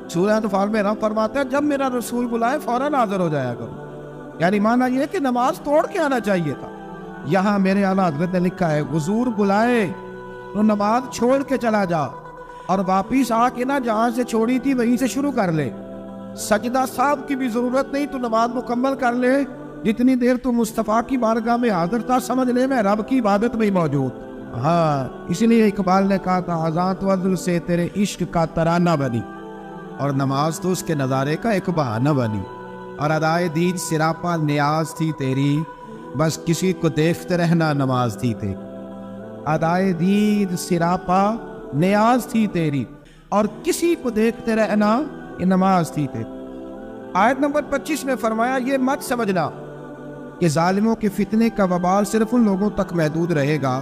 سورہ انفال میں رب فرماتا ہے جب میرا رسول بلائے فوراً حاضر ہو جایا کرو، یعنی معنی یہ ہے کہ نماز توڑ کے آنا چاہیے تھا، یہاں میرے اعلیٰ حضرت نے لکھا ہے حضور بلائے تو نماز چھوڑ کے چلا جا اور واپس آ کے نہ جہاں سے چھوڑی تھی وہیں سے شروع کر لے. سجدہ صاحب کی بھی ضرورت نہیں، تو نماز مکمل کر لے. جتنی دیر تو مصطفیٰ کی بارگاہ میں حاضر تھا سمجھ لے میں رب کی عبادت میں ہی موجود. ہاں اس لیے اقبال نے کہا تھا آزاد وزل سے تیرے عشق کا ترانہ بنی، اور نماز تو اس کے نظارے کا ایک بہانہ بنی. اور ادائے دید سراپا نیاز تھی تیری، بس کسی کو دیکھتے رہنا نماز تھی تیری. ادائے دید سراپا نیاز تھی تیری، اور کسی کو دیکھتے رہنا یہ نماز تھی تیری. آیت نمبر 25 میں فرمایا یہ مت سمجھنا کہ ظالموں کے فتنے کا وبال صرف ان لوگوں تک محدود رہے گا.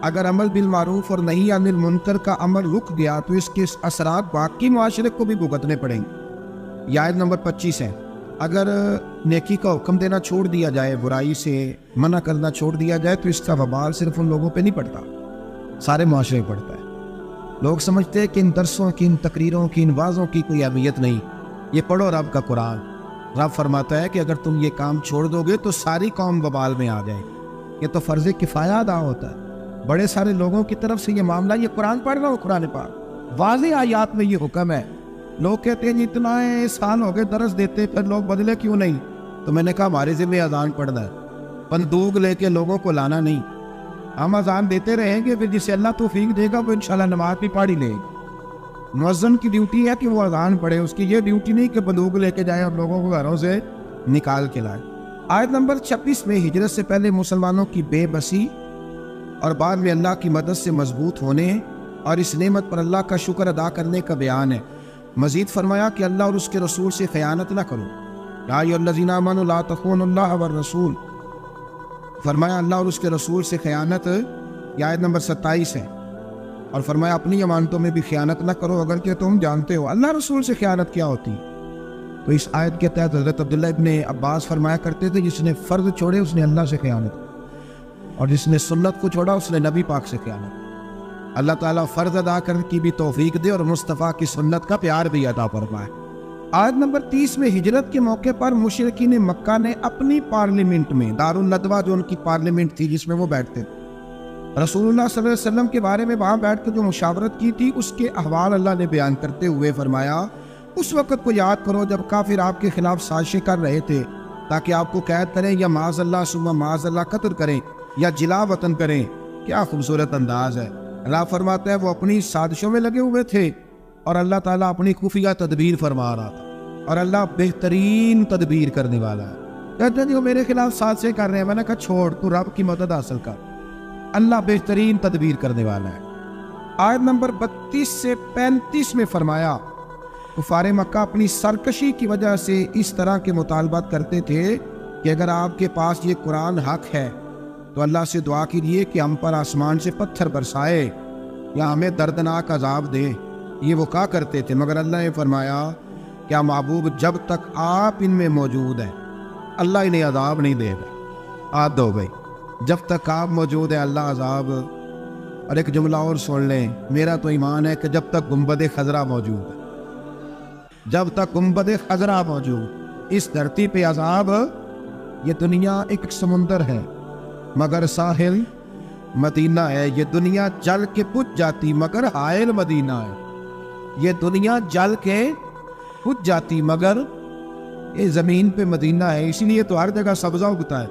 اگر عمل بالمعروف اور نہی عن المنکر کا عمل رک گیا تو اس کے اثرات باقی معاشرے کو بھی بھگتنے پڑیں گے. یہ آیت نمبر 25 ہے. اگر نیکی کا حکم دینا چھوڑ دیا جائے، برائی سے منع کرنا چھوڑ دیا جائے، تو اس کا وبال صرف ان لوگوں پہ نہیں پڑتا، سارے معاشرے پہ پڑتا ہے. لوگ سمجھتے ہیں کہ ان درسوں کی، ان تقریروں کی، ان وعظوں کی کوئی اہمیت نہیں. یہ پڑھو رب کا قرآن. رب فرماتا ہے کہ اگر تم یہ کام چھوڑ دو گے تو ساری قوم وبال میں آ جائے. یہ تو فرض کفایہ ادا ہوتا ہے. بڑے سارے لوگوں کی طرف سے یہ معاملہ، یہ قرآن پڑھ رہا ہوں، قرآن پاک واضح آیات میں یہ حکم ہے. لوگ کہتے ہیں جی اتنا سال ہو گئے درس دیتے پھر لوگ بدلے کیوں نہیں؟ تو میں نے کہا ہمارے ذمہ اذان پڑھنا ہے، بندوق لے کے لوگوں کو لانا نہیں. ہم اذان دیتے رہیں گے، پھر جسے اللہ توفیق دے گا وہ انشاءاللہ نماز بھی پڑھ ہی لے گا. مؤذن کی ڈیوٹی ہے کہ وہ اذان پڑھے، اس کی یہ ڈیوٹی نہیں کہ بندوق لے کے جائے اور لوگوں کو گھروں سے نکال کے لائے. آیت نمبر 26 میں ہجرت سے پہلے مسلمانوں کی بے بسی اور بعد میں اللہ کی مدد سے مضبوط ہونے اور اس نعمت پر اللہ کا شکر ادا کرنے کا بیان ہے. مزید فرمایا کہ اللہ اور اس کے رسول سے خیانت نہ کرو. یا ایھا الذین آمنوا لا تخونوا اللہ والرسول. فرمایا اللہ اور اس کے رسول سے خیانت، یہ آیت نمبر 27 ہے. اور فرمایا اپنی امانتوں میں بھی خیانت نہ کرو اگر کہ تم جانتے ہو اللہ رسول سے خیانت کیا ہوتی. تو اس آیت کے تحت حضرت عبداللہ ابن عباس فرمایا کرتے تھے جس نے فرض چھوڑے اس نے اللہ سے خیانت کی، اور جس نے سنت کو چھوڑا اس نے نبی پاک سے خیانت کی. اللہ تعالیٰ فرض ادا کرنے کی بھی توفیق دے اور مصطفیٰ کی سنت کا پیار بھی عطا فرمائے. آیت نمبر 30 میں ہجرت کے موقع پر مشرکین مکہ نے اپنی پارلیمنٹ میں، دارالندوہ جو ان کی پارلیمنٹ تھی جس میں وہ بیٹھتے تھے، رسول اللہ صلی اللہ علیہ وسلم کے بارے میں وہاں بیٹھ کے جو مشاورت کی تھی اس کے احوال اللہ نے بیان کرتے ہوئے فرمایا اس وقت کو یاد کرو جب کافر آپ کے خلاف سازشیں کر رہے تھے تاکہ آپ کو قید کریں یا معاذ اللہ ثم معاذ اللہ قتل کریں یا جلا وطن کریں. کیا خوبصورت انداز ہے. اللہ فرماتا ہے وہ اپنی سازشوں میں لگے ہوئے تھے اور اللہ تعالیٰ اپنی خفیہ تدبیر فرما رہا تھا، اور اللہ بہترین تدبیر کرنے والا ہے. کہتے ہیں جو میرے خلاف سازشیں کر رہے ہیں، میں نے کہا چھوڑ، تو رب کی مدد حاصل کر، اللہ بہترین تدبیر کرنے والا ہے. آیت نمبر 32 سے 35 میں فرمایا کفار مکہ اپنی سرکشی کی وجہ سے اس طرح کے مطالبات کرتے تھے کہ اگر آپ کے پاس یہ قرآن حق ہے تو اللہ سے دعا کیجیے کہ ہم پر آسمان سے پتھر برسائے یا ہمیں دردناک عذاب دے. یہ وہ کہا کرتے تھے، مگر اللہ نے فرمایا کیا محبوب جب تک آپ ان میں موجود ہیں اللہ انہیں عذاب نہیں دے گا. آد دو بھائی، جب تک آپ موجود ہیں اللہ عذاب. اور ایک جملہ اور سن لیں، میرا تو ایمان ہے کہ جب تک گنبد خضرا موجود ہے، جب تک گنبد خضرا موجود، اس دھرتی پہ عذاب. یہ دنیا ایک سمندر ہے مگر ساحل مدینہ ہے. یہ دنیا جل کے بجھ جاتی مگر حائل مدینہ ہے. یہ دنیا جل کے بجھ جاتی مگر یہ زمین پہ مدینہ ہے. اسی لیے تو ہر جگہ سبزہ اگتا ہے،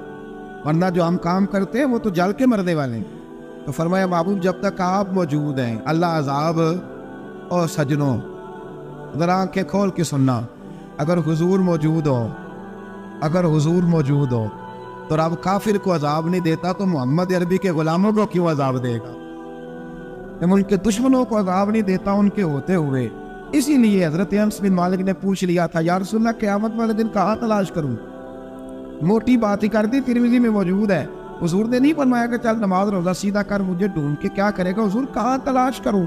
ورنہ جو ہم کام کرتے ہیں وہ تو جل کے مرنے والے ہیں. تو فرمایا محبوب جب تک آپ موجود ہیں اللہ عذاب. اور سجنوں ذرا آنکھیں کھول کے سننا، اگر حضور موجود ہو، اگر حضور موجود ہو تو رب کافر کو عذاب نہیں دیتا تو محمد عربی کے غلاموں کو کیوں عذاب دے گا؟ جب ان کے دشمنوں کو عذاب نہیں دیتا ان کے ہوتے ہوئے. اسی لیے حضرت انس بن مالک نے پوچھ لیا تھا یا رسول اللہ قیامت والے دن کہاں تلاش کروں؟ موٹی بات ہی کر دی، ترمذی میں موجود ہے. حضور نے نہیں فرمایا کہ چل نماز روزہ سیدھا کر، مجھے ڈھونڈ کے کیا کرے گا. حضور کہاں تلاش کروں؟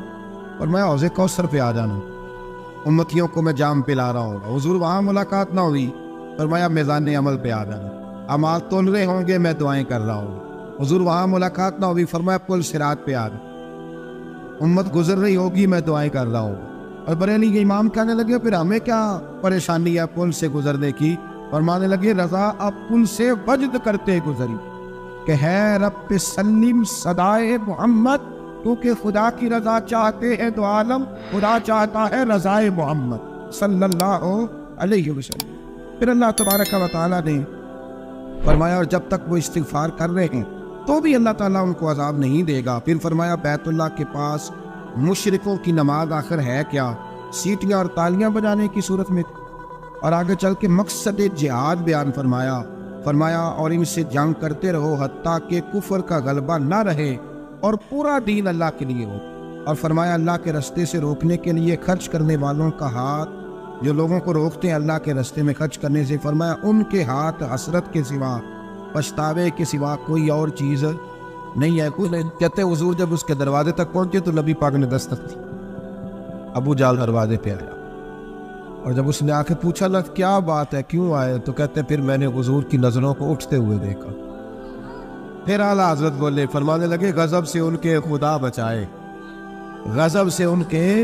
اور میں حوض کوثر پہ آ جانا، امتیوں کو میں جام پلا رہا ہوں. حضور وہاں ملاقات نہ ہوئی، فرمایا میزان عمل پہ آ جانا، اعمال تول رہے ہوں گے میں دعائیں کر رہا ہوں. حضور وہاں ملاقات نہ ہوئی، فرمایا پل صراط پہ آ جانا، امت گزر رہی ہوگی میں دعائیں کر رہا ہوں. اور بریلی کے امام کہنے لگے پھر ہمیں کیا پریشانی ہے پل سے گزرنے کی؟ فرمانے لگے رضا اب پل سے وجد کرتے گزری، کہ ہے رب سلم صدائے محمد، تو کہ خدا کی رضا چاہتے ہیں تو عالم، خدا چاہتا ہے رضائے محمد صلی اللہ علیہ وسلم۔ پھر اللہ تبارک و تعالیٰ نے فرمایا اور جب تک وہ استغفار کر رہے ہیں تو بھی اللہ تعالیٰ ان کو عذاب نہیں دے گا۔ پھر فرمایا بیت اللہ کے پاس مشرکوں کی نماز آخر ہے کیا؟ سیٹیاں اور تالیاں بجانے کی صورت میں۔ اور آگے چل کے مقصد جہاد بیان فرمایا اور ان سے جنگ کرتے رہو حتیٰ کہ کفر کا غلبہ نہ رہے اور پورا دین اللہ کے لیے ہو۔ اور فرمایا اللہ کے راستے سے روکنے کے لیے خرچ کرنے والوں کا ہاتھ، جو لوگوں کو روکتے ہیں اللہ کے راستے میں خرچ کرنے سے، فرمایا ان کے ہاتھ حسرت کے سوا، پچھتاوے کے سوا کوئی اور چیز نہیں ہے۔ کہتے ہیں حضور جب اس کے دروازے تک پہنچے تو نبی پاک نے دستک دی، ابو جہل دروازے پہ آیا، اور جب اس نے آ کے پوچھا نا کیا بات ہے کیوں آئے، تو کہتے ہیں پھر میں نے حضور کی نظروں کو اٹھتے ہوئے دیکھا۔ پھر اعلیٰ حضرت بولے، فرمانے لگے غضب سے ان کے خدا بچائے، غضب سے ان کے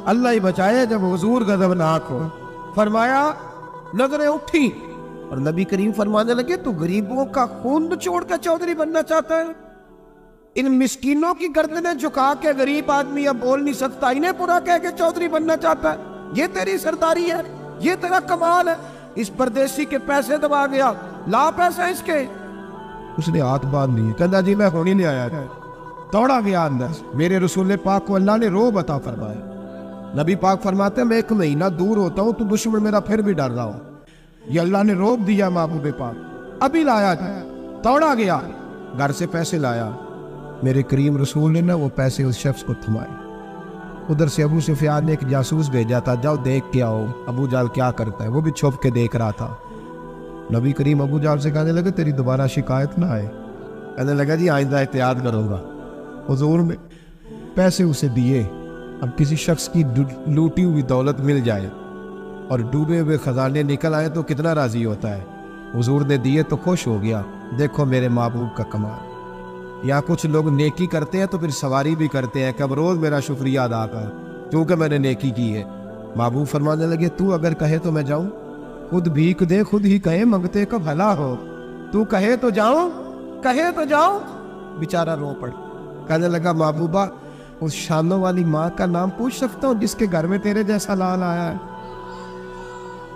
اللہ ہی بچائے جب حضور غضبناک ہو۔ فرمایا نظریں اٹھی اور نبی کریم فرمانے لگے تو غریبوں کا خون چھوڑ کر چودھری بننا چاہتا ہے؟ ان مسکینوں کی گردنیں جھکا کے غریب آدمی اب بول نہیں سکتا، انہیں پورا کہہ کے چودھری بننا چاہتا ہے؟ یہ تیری سرداری ہے، یہ تیرا کمال ہے؟ اس پردیسی کے پیسے دبا گیا، لا پیسے اس کے۔ اس نے ہاتھ باندھ لیے، کہنا جی میں ہونی نہیں آیا تھا، دوڑا گیا اندر۔ میرے رسول پاک کو اللہ نے روب عطا فرمایا۔ نبی پاک فرماتے ہیں میں 1 مہینہ دور ہوتا ہوں تو دشمن میرا پھر بھی ڈر رہا ہوں، یہ اللہ نے روب دیا محبوب پاک۔ ابھی لایا تھا، دوڑا گیا، گھر سے پیسے لایا، میرے کریم رسول نے نا وہ پیسے اس شخص کو تھمائے۔ ادھر سے ابو سفیان نے ایک جاسوس بھیجا تھا، جاؤ دیکھ کے آؤ ابو جہل کیا کرتا ہے، وہ بھی چھپ کے دیکھ رہا تھا۔ نبی کریم ابو جہل سے کہنے لگے تیری دوبارہ شکایت نہ آئے، کہنے لگا جی آئندہ احتیاط کروں گا۔ حضور میں پیسے اسے دیے۔ اب کسی شخص کی لوٹی ہوئی دولت مل جائے اور ڈوبے ہوئے خزانے نکل آئے تو کتنا راضی ہوتا ہے۔ حضور نے دیے تو خوش ہو گیا، دیکھو میرے محبوب کا کمال۔ یا کچھ لوگ نیکی کرتے ہیں تو پھر سواری بھی کرتے ہیں کہ اب روز میرا شکریہ ادا کر کیونکہ میں نے نیکی کی ہے۔ محبوب فرمانے لگے تو اگر کہے تو میں جاؤں، خود بھیک دے خود ہی کہے منگتے کا بھلا ہو، تو کہے تو جاؤں، کہے تو جاؤں۔ بیچارہ رو پڑ، کہنے لگا محبوبہ اس شانوں والی ماں کا نام پوچھ سکتا ہوں جس کے گھر میں تیرے جیسا لال آیا ہے؟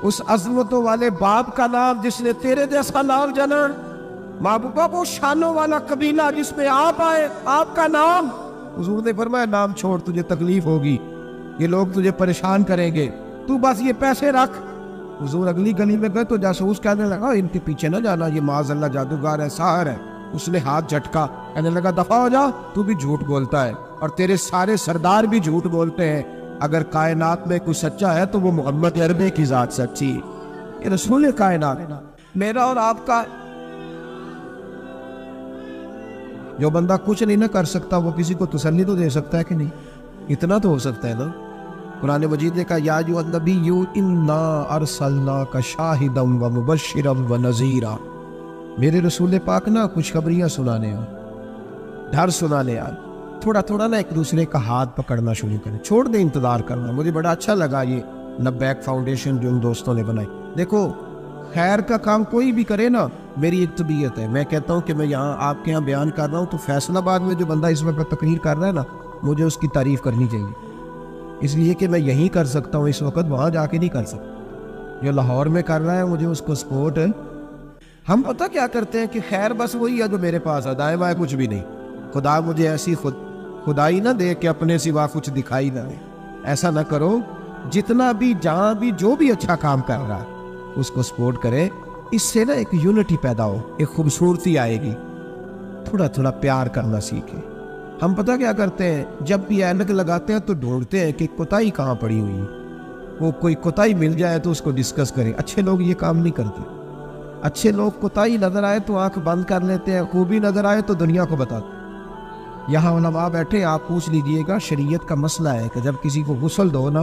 اس عظمتوں والے باپ کا نام جس نے تیرے جیسا لال جنا؟ محبوبہ وہ شانوں والا قبیلہ جس میں آپ آئے، آپ کا نام؟ حضور نے فرمایا نام چھوڑ، تجھے تکلیف ہوگی، یہ لوگ تجھے پریشان کریں گے، تو بس یہ پیسے رکھ۔ حضور اگلی گلی میں گئے تو جاسوس کہنے لگا ان کے پیچھے نہ جانا، یہ معاذ اللہ جادوگر ہے، ساحر ہے۔ اس نے ہاتھ جھٹکا، کہنے لگا دفع ہو جا، تو بھی جھوٹ بولتا ہے اور تیرے سارے سردار بھی جھوٹ بولتے ہیں، اگر کائنات میں کوئی سچا ہے تو وہ محمد عربی کی ذات سچی، یہ رسول کائنات، میرا اور آپ کا۔ جو بندہ کچھ نہیں نہ کر سکتا وہ کسی کو تسلی تو دے سکتا ہے کہ نہیں؟ اتنا تو ہو سکتا ہے نا۔ قرآن مجید نے کہا یا ایھا النبی انا ارسلناک شاہدا ومبشرا ونذیرا، میرے رسول پاک نا خوشخبریاں سنانے آ، ڈر سنانے آ۔ تھوڑا تھوڑا نا ایک دوسرے کا ہاتھ پکڑنا شروع کریں، چھوڑ دیں انتظار کرنا۔ مجھے بڑا اچھا لگا یہ لبیک فاؤنڈیشن جو ان دوستوں نے بنائی۔ دیکھو خیر کا کام کوئی بھی کرے نا، میری ایک طبیعت ہے، میں کہتا ہوں کہ میں یہاں آپ کے یہاں بیان کر رہا ہوں تو فیصل آباد میں جو بندہ اس وقت تقریر کر رہا ہے نا، مجھے اس کی تعریف کرنی چاہیے، اس لیے کہ میں یہیں کر سکتا ہوں اس وقت، وہاں جا کے نہیں کر سکتا۔ جو لاہور میں کر رہا ہے مجھے اس کو سپورٹ ہے۔ ہم پتہ کیا کرتے ہیں کہ خیر بس وہی ہے جو میرے پاس ہے، دائیں بائیں کچھ بھی نہیں۔ خدا مجھے ایسی خدائی نہ دے کہ اپنے سوا کچھ دکھائی نہ دے، ایسا نہ کرو۔ جتنا بھی جہاں بھی جو بھی اچھا کام کر رہا ہے اس کو سپورٹ کرے، اس سے نا ایک یونٹی پیدا ہو، ایک خوبصورتی آئے گی۔ تھوڑا تھوڑا پیار کرنا سیکھیں۔ ہم پتہ کیا کرتے ہیں، جب بھی اینک لگاتے ہیں تو ڈھونڈتے ہیں کہ کوتاہی کہاں پڑی ہوئی ہے، وہ کوئی کوتاہی مل جائے تو اس کو ڈسکس کریں۔ اچھے لوگ یہ کام نہیں کرتے، اچھے لوگ کوتاہی نظر آئے تو آنکھ بند کر لیتے ہیں، خوبی نظر آئے تو دنیا کو بتاتے ہیں۔ یہاں علماء بیٹھے، آپ پوچھ لیجئے گا، شریعت کا مسئلہ ہے کہ جب کسی کو غسل دو نا،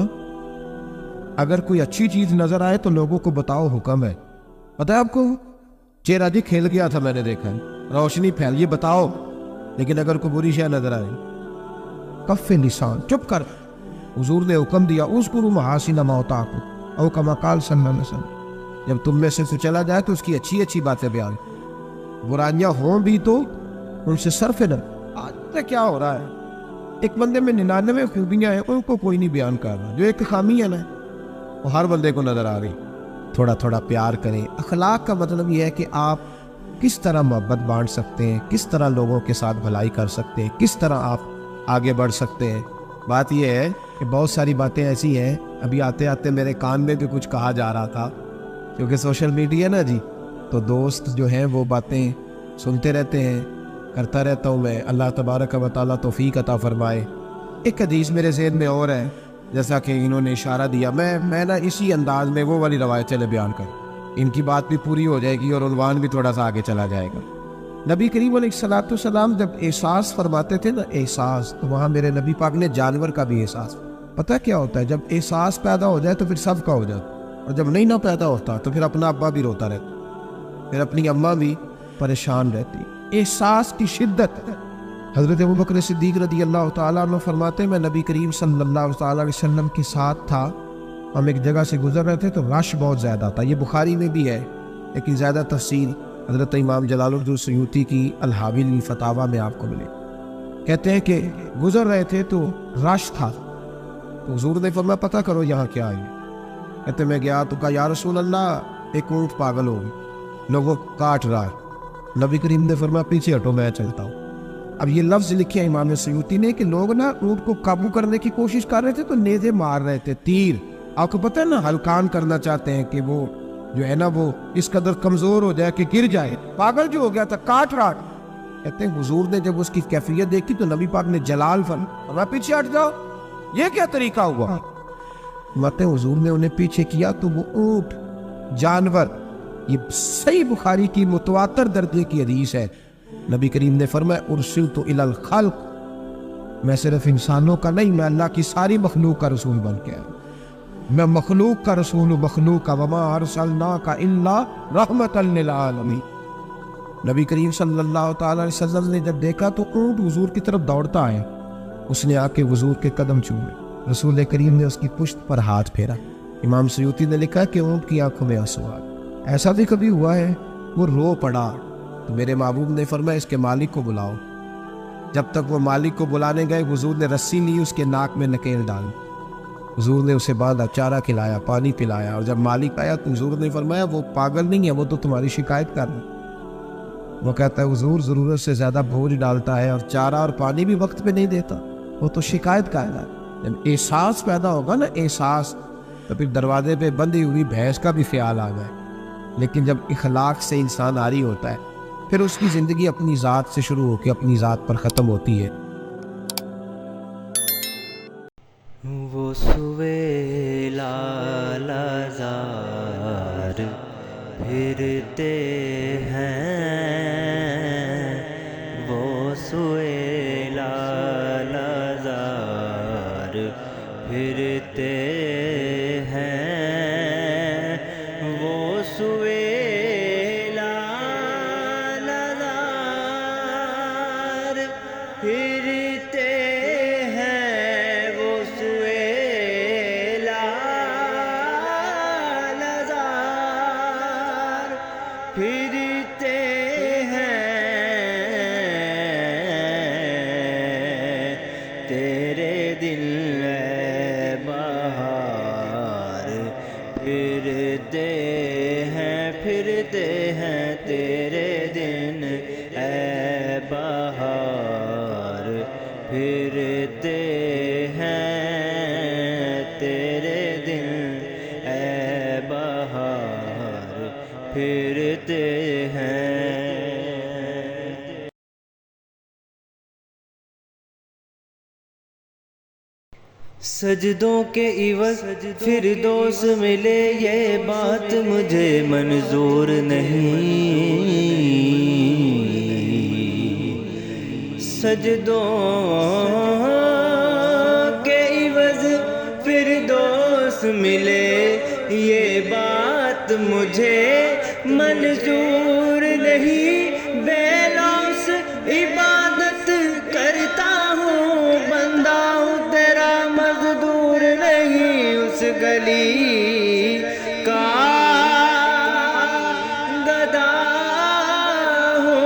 اگر کوئی اچھی چیز نظر آئے تو لوگوں کو بتاؤ، حکم ہے۔ پتہ ہے آپ کو چہرہ جی کھیل گیا تھا، میں نے دیکھا ہے، روشنی پھیل، یہ بتاؤ۔ لیکن اگر کوئی بری شے نظر آئے، کف لسان، چپ کر۔ حضور نے حکم دیا اذکروا محاسن ما اتاکم، او کما قال صلی اللہ علیہ وسلم، جب تم میں سے چلا جائے تو اس کی اچھی اچھی باتیں بیان۔ برائیاں ہوں بھی تو ان سے صرف نہ. آج پتہ کیا ہو رہا ہے, ایک بندے میں 99 خوبیاں ہیں, ان کو کوئی نہیں بیان کر رہا. جو ایک خامی ہے نا وہ ہر بندے کو نظر آ رہی. تھوڑا تھوڑا پیار کریں. اخلاق کا مطلب یہ ہے کہ آپ کس طرح محبت بانٹ سکتے ہیں, کس طرح لوگوں کے ساتھ بھلائی کر سکتے ہیں, کس طرح آپ آگے بڑھ سکتے ہیں. بات یہ ہے کہ بہت ساری باتیں ایسی ہیں, ابھی آتے آتے میرے کان میں بھی کچھ کہا جا رہا تھا, کیونکہ سوشل میڈیا نا جی, تو دوست جو ہیں وہ باتیں سنتے رہتے ہیں, کرتا رہتا ہوں میں. اللہ تبارک و تعالیٰ توفیق عطا فرمائے. ایک حدیث میرے ذہن میں اور ہے, جیسا کہ انہوں نے اشارہ دیا, میں نا اسی انداز میں وہ والی روایت چلے بیان کر, ان کی بات بھی پوری ہو جائے گی اور عنوان بھی تھوڑا سا آگے چلا جائے گا. نبی کریم علیہ الصلوۃ والسلام جب احساس فرماتے تھے نا, احساس, تو وہاں میرے نبی پاک نے جانور کا بھی احساس. پتہ کیا ہوتا ہے, جب احساس پیدا ہو جائے تو پھر سب کا ہو جاتا, اور جب نہیں نہ پیدا ہوتا تو پھر اپنا ابا بھی روتا رہتا, پھر اپنی اماں بھی پریشان رہتی. احساس کی شدت. حضرت ابوبکر صدیق رضی اللہ تعالیٰ عنہ فرماتے ہیں, میں نبی کریم صلی اللہ تعالیٰ علیہ وسلم کے ساتھ تھا, ہم ایک جگہ سے گزر رہے تھے تو رش بہت زیادہ تھا. یہ بخاری میں بھی ہے لیکن زیادہ تفصیل حضرت امام جلال الدین سیوطی کی الحاوی الفتاویٰ میں آپ کو ملے. کہتے ہیں کہ گزر رہے تھے تو رش تھا, تو حضور نے فرمایا پتہ کرو یہاں کیا ہے. کہتے میں گیا تو کہا یا رسول اللہ, ایک اونٹ پاگل ہو گئی, لوگوں کاٹ رہا ہے. نبی کریم نے فرمایا پیچھے ہٹو, میں چلتا ہوں. اب یہ لفظ لکھے امام سیوطی نے کہ لوگ نا اونٹ کو قابو کرنے کی کوشش کر رہے تھے تو نیزے مار رہے تھے, تیر. آپ کو پتہ ہے نا, ہلکان کرنا چاہتے ہیں کہ وہ جو ہے نا وہ اس قدر کمزور ہو جائے کہ گر جائے. پاگل جو ہو گیا تھا کاٹ رہا. کہتے ہیں حضور نے جب اس کی کیفیت دیکھی تو نبی پاک نے جلال فرمایا پیچھے ہٹ جاؤ, یہ کیا طریقہ ہوا. مت حضور نے انہیں پیچھے کیا تو وہ اونٹ, جانور. یہ صحیح بخاری کی متواتر درجے کی حدیث ہے. نبی کریم نے فرمایا ارسلت الی الخلق, میں صرف انسانوں کا نہیں, میں اللہ کی ساری مخلوق کا رسول بن کے آیا. میں مخلوق کا رسول ہوں, مخلوق کا. وما ارسلناک الا رحمۃ للعالمین. نبی کریم صلی اللہ تعالی علیہ وسلم نے جب دیکھا تو اونٹ حضور کی طرف دوڑتا آیا, اس نے آ کے حضور کے قدم چومے. رسول کریم نے اس کی پشت پر ہاتھ پھیرا. امام سیوطی نے لکھا کہ اونٹ کی آنکھوں میں آنسو آ گئے. ایسا بھی کبھی ہوا ہے وہ رو پڑا تو میرے محبوب نے فرمایا اس کے مالک کو بلاؤ. جب تک وہ مالک کو بلانے گئے حضور نے رسی لی, اس کے ناک میں نکیل ڈالی. حضور نے اسے باندھا, چارہ کھلایا, پانی پلایا, اور جب مالک آیا تو حضور نے فرمایا وہ پاگل نہیں ہے, وہ تو تمہاری شکایت کر رہا. وہ کہتا ہے حضور ضرورت سے زیادہ بوجھ ڈالتا ہے اور چارہ اور پانی بھی وقت پہ نہیں دیتا, وہ تو شکایت کا ہے. جب احساس پیدا ہوگا نا, احساس, تو پھر دروازے پہ بندھی ہوئی بھینس کا بھی خیال آ گئے. لیکن جب اخلاق سے انسان عاری ہوتا ہے پھر اس کی زندگی اپنی ذات سے شروع ہو کے اپنی ذات پر ختم ہوتی ہے. وہ سوے لال زار پھرتے ہیں, وہ سوے لال زار پھرتے ہیں, وہ سوے لال زار پھرتے ہیں, وہ سوے لال زار پھرتے ہیں. تیرے دل ہے بہار پھرتے ہیں, پھرتے ہیں, تیرے دن اے بہار پھرتے ہیں, تیرے دن اے بہار پھرتے ہیں. سجدوں کے عوض فردوس ملے, یہ بات مجھے منظور نہیں. سجدوں کے عوض فردوس ملے, یہ بات مجھے منظور نہیں. بیلوس عبادت کرتا ہوں, بندہ ہوں تیرا مزدور نہیں. اس گلی کا گدا ہوں,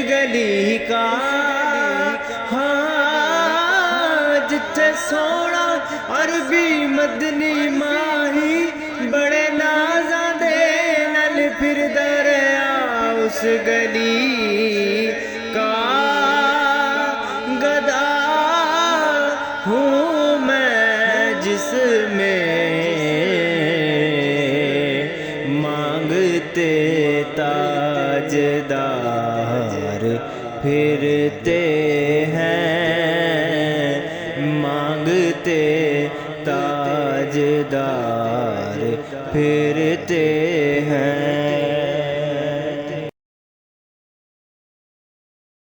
گلی کا ہاں جتھے سونا عربی مدنی ماہی بڑے نازاں دے نال پھردا رہیا اس گلی کا گدا ہوں میں جس میں مانگتے تاجدار پھرتے ہیں مانگتے تاجدار پھرتے ہیں